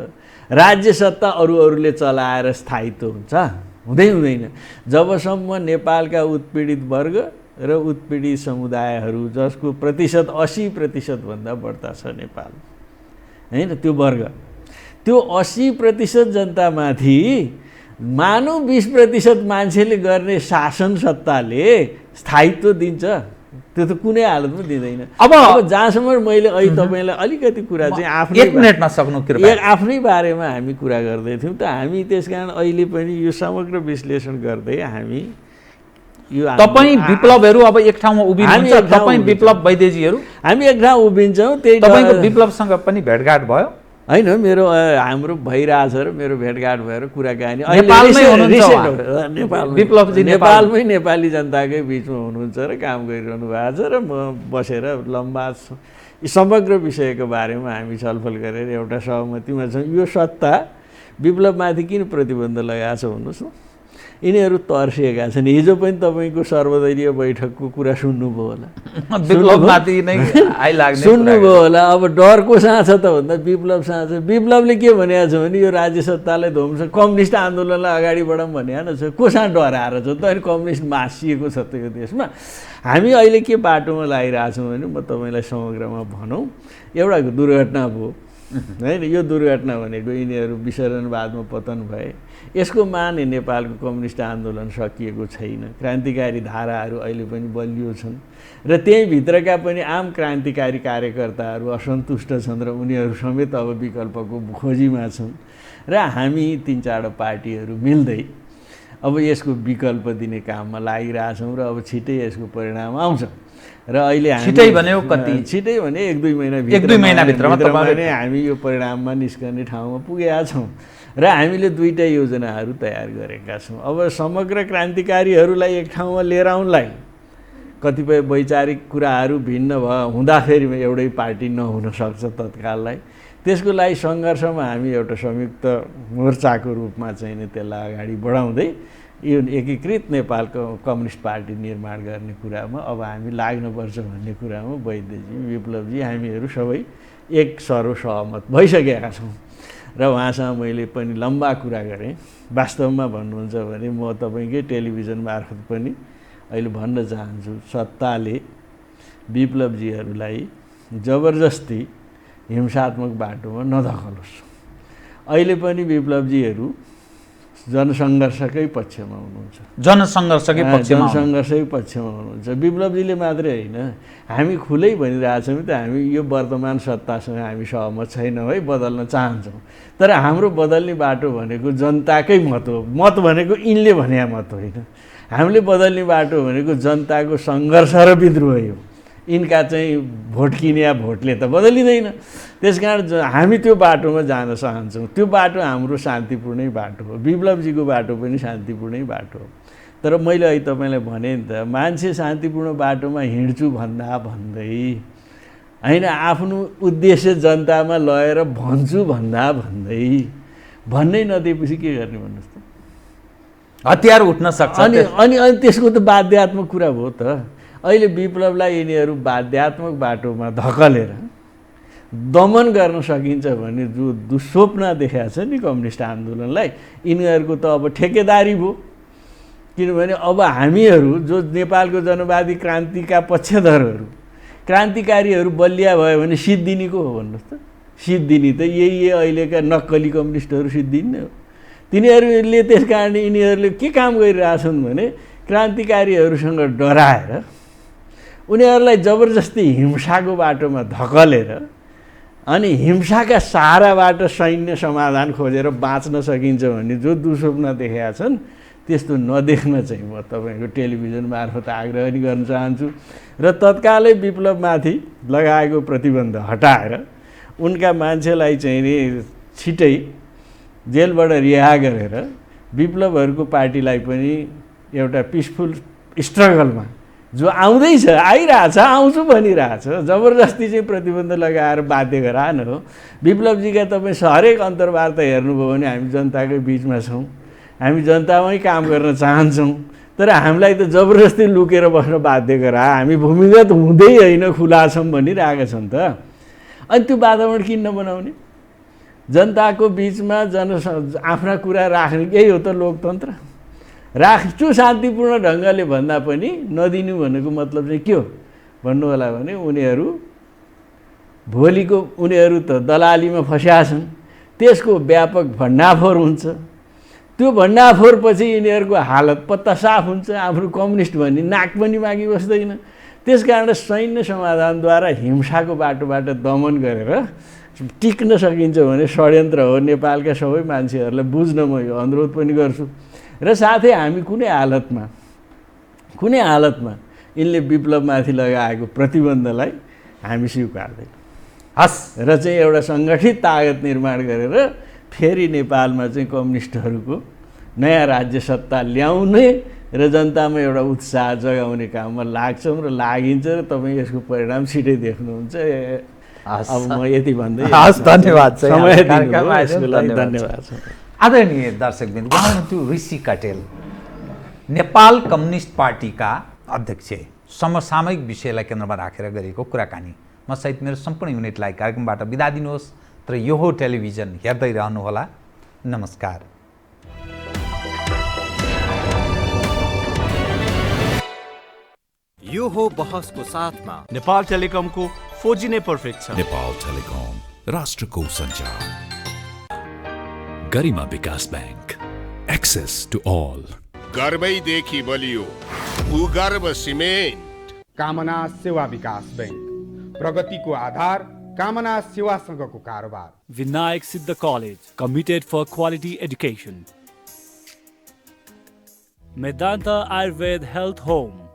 राज्य सत्ता अरूले चलाएर स्थायित्व हुन्छ? हुँदैन। जबसम्म नेपालका उत्पीडित वर्ग र उत्पीडित समुदायहरू जसको प्रतिशत 80% भन्दा बढ्ता छ नेपाल होइन, त्यो वर्ग, त्यो 80% जनतामाथि मानव 20% मान्छेले गर्ने शासन सत्ताले स्थायित्व दिन्छ? त्यो त कुनै हालतमा दिँदैन। अब जहाँसम्म मैले अहिले तपाईँलाई अलिकति कुरा चाहिँ आफ्नै बारेमा हामी कुरा गर्दै थियौँ त। हामी त्यस कारण अहिले पनि यो समग्र विश्लेषण गर्दै हामी यो तपाईँ विप्लवहरू अब एक ठाउँमा उभिनुहुन्छ, तपाईँ विप्लव वैदेशीहरू हामी एक ठाउँ उभिन्छौँ। त्यही तपाईँको विप्लवसँग पनि भेटघाट भयो होइन? हाम्रो भइरहेछ र मेरो भेटघाट भएर कुराकानी नेपालमै नेपाली जनताकै बिचमा हुनुहुन्छ र काम गरिरहनु भएको छ, र म बसेर लम्बा समग्र विषयको बारेमा हामी छलफल गरेर एउटा सहमतिमा छौँ। यो सत्ता विप्लवमाथि किन प्रतिबन्ध लगाएको छ भन्नुहोस् न? यिनीहरू तर्सिएका छन्। हिजो पनि तपाईँको सर्वदलीय बैठकको कुरा सुन्नुभयो होला, सुन्नुभयो होला। अब डर कोसँग छ त भन्दा विप्लवसँग छ। विप्लवले के भनेको छ भने यो राज्य सत्तालाई ध्वंस, कम्युनिस्ट आन्दोलनलाई अगाडि बढाउँ भनेको छ। कोसँग डराएर छ त? अनि कम्युनिस्ट मासिएको छ त यो देशमा। हामी अहिले के बाटोमा लागिरहेछौँ भने म तपाईँलाई समग्रमा भनौँ, एउटा दुर्घटना भयो होइन। यो दुर्घटना भनेको यिनीहरू विसरणवादमा पतन भए, यसको माने नेपालको कम्युनिस्ट आन्दोलन सकिएको छैन। क्रान्तिकारी धाराहरू अहिले पनि बलियो छन् र त्यही भित्रका पनि आम क्रान्तिकारी कार्यकर्ताहरू असन्तुष्ट छन् र उनीहरू समेत अब विकल्पको खोजीमा छन्। र हामी 3-4 पार्टीहरू मिल्दै अब यसको विकल्प दिने काममा लागिरहेछौँ र अब छिटै यसको परिणाम आउँछ। र अहिले छिटै भन्यो कति? छिटै भने 1-2 महिनाभित्रमा नै हामी यो परिणाममा निस्कने ठाउँमा पुगेका छौँ। र हामीले दुईटा योजनाहरू तयार गरेका छौँ। अब समग्र क्रान्तिकारीहरूलाई एक ठाउँमा लिएर आउनलाई कतिपय वैचारिक कुराहरू भिन्न हुँदाखेरि एउटै पार्टी नहुन सक्छ तत्काललाई। त्यसको लागि सङ्घर्षमा हामी एउटा संयुक्त मोर्चाको रूपमा चाहिँ नि त्यसलाई अगाडि बढाउँदै यो एकीकृत नेपालको कम्युनिस्ट पार्टी निर्माण गर्ने कुरामा अब हामी लाग्नुपर्छ भन्ने कुरामा वैद्यजी, विप्लवजी, हामीहरू सबै एक सर्वसहमत भइसकेका छौँ। र उहाँसँग मैले पनि लम्बा कुरा गरेँ। वास्तवमा भन्नुहुन्छ भने म तपाईँकै टेलिभिजन मार्फत पनि अहिले भन्न चाहन्छु, सत्ताले विप्लवजीहरूलाई जबरजस्ती हिंसात्मक बाटोमा नधकलोस्। अहिले पनि विप्लवजीहरू जनसङ्घर्षकै पक्षमा हुनुहुन्छ, जनसङ्घर्षकै पक्षमा हुनुहुन्छ। विप्लवजीले मात्रै होइन, हामी खुलै भनिरहेछौँ त हामी यो वर्तमान सत्तासँग हामी सहमत छैनौँ है, बदल्न चाहन्छौँ। तर हाम्रो बदल्ने बाटो भनेको जनताकै मत हो। मत भनेको यिनले भने मत होइन। हामीले बदल्ने बाटो भनेको जनताको सङ्घर्ष र विद्रोह हो। यिनका चाहिँ भोट किने भोटले त बदलिँदैन। त्यसकारण हामी त्यो बाटोमा जान चाहन्छौँ। त्यो बाटो हाम्रो शान्तिपूर्णै बाटो हो। विप्लवजीको बाटो पनि शान्तिपूर्णै बाटो हो। तर मैले अहिले तपाईँलाई भने नि त, मान्छे शान्तिपूर्ण बाटोमा हिँड्छु भन्दै होइन, आफ्नो उद्देश्य जनतामा लगेर भन्छु भन्दै भन्नै नदिएपछि के गर्ने भन्नुहोस् त? हतियार उठ्न सक्छ। अनि त्यसको त बाध्यात्मक कुरा भयो त। अहिले विप्लवलाई यिनीहरू बाध्यात्मक बाटोमा धकलेर दमन गर्न सकिन्छ भने जो दुस्वप्न देखाएको छ नि कम्युनिस्ट आन्दोलनलाई, यिनीहरूको त अब ठेकेदारी भयो। किनभने अब हामीहरू जो नेपालको जनवादी क्रान्तिका पक्षधरहरू, क्रान्तिकारीहरू बलिया भयो भने सिद्धिनी को हो भन्नुहोस् त? सिद्धिनी त यही अहिलेका नक्कली कम्युनिस्टहरू सिद्धिनी नै हो। तिनीहरूले त्यस कारण यिनीहरूले के काम गरिरहेछन् भने क्रान्तिकारीहरूसँग डराएर उनीहरूलाई जबरजस्ती हिंसाको बाटोमा धकलेर अनि हिंसाका सहाराबाट सैन्य समाधान खोजेर बाँच्न सकिन्छ भन्ने जो दुस्वप्न देखेका छन्, त्यस्तो नदेख्न चाहिँ म तपाईँको टेलिभिजन मार्फत आग्रह पनि गर्न चाहन्छु। र तत्कालै विप्लवमाथि लगाएको प्रतिबन्ध हटाएर उनका मान्छेलाई चाहिँ नि छिटै जेलबाट रिहा गरेर विप्लवहरूको पार्टीलाई पनि एउटा पिसफुल स्ट्रगलमा जो आउँदैछ, आइरहेछ, आउँछु भनिरहेछ, जबरजस्ती चाहिँ प्रतिबन्ध लगाएर बाध्य गराएन हो। विप्लवजीका तपाईँ हरेक अन्तर्वार्ता हेर्नुभयो भने हामी जनताकै बिचमा छौँ, हामी जनतामै काम गर्न चाहन्छौँ। तर हामीलाई त जबरजस्ती लुकेर बस्न बाध्य गराए, हामी भूमिगत हुँदै होइन खुला छौँ भनिरहेका छन् त। अनि त्यो वातावरण किन नबनाउने? जनताको बिचमा आफ्ना कुरा राख्ने यही हो त लोकतन्त्र। राख्छु शान्तिपूर्ण ढङ्गले भन्दा पनि नदिनु भनेको मतलब चाहिँ के हो भन्नु होला भने उनीहरू त दलालीमा फँसिया छन्। त्यसको व्यापक भण्डाफोर हुन्छ। त्यो भण्डाफोरपछि यिनीहरूको हालत पत्ता साफ हुन्छ। आफ्नो कम्युनिस्ट भन्ने नाक पनि मागी बस्दैन। त्यस कारण सैन्य समाधानद्वारा हिंसाको बाटोबाट दमन गरेर टिक्न सकिन्छ भने षड्यन्त्र हो। नेपालका सबै मान्छेहरूलाई बुझ्न म यो अनुरोध पनि गर्छु। र साथै हामी कुनै हालतमा यिनले विप्लवमाथि लगाएको प्रतिबन्धलाई हामी स्वीकार्दैन। र चाहिँ एउटा सङ्गठित ताकत निर्माण गरेर फेरि नेपालमा चाहिँ कम्युनिस्टहरूको नयाँ राज्य सत्ता ल्याउने र जनतामा एउटा उत्साह जगाउने काममा लाग्छौँ र लागिन्छ। र तपाईँ यसको परिणाम छिटै देख्नुहुन्छ। अब म यति भन्दै धन्यवाद। धन्यवाद। आदरणीय दर्शकबिन्द, उहाँ त्यो ऋषि कटेल, नेपाल कम्युनिस्ट पार्टीका अध्यक्ष, समसामयिक विषयलाई केन्द्रमा राखेर गरेको कुराकानी। म सहित मेरो सम्पूर्ण युनिटलाई कार्यक्रमबाट बिदा दिनुहोस्। तर यो हो टेलिभिजन, हेर्दै रहनुहोला। नमस्कार। यो हो बहसको साथमा नेपाल टेलिकमको 4G नै पर्फेक्ट छ। नेपाल टेलिकम, राष्ट्रको सञ्चार। गरिमा विकास बैंक, एक्सेस टु अल। गर्वैदेखि बलियो भूगर्भ सिमेन्ट। कामना सेवा विकास बैंक, प्रगतिको आधार कामना सेवासँगको कारोबार। Vinayak Siddha College, committed for quality education. Medanta Ayurved Health Home,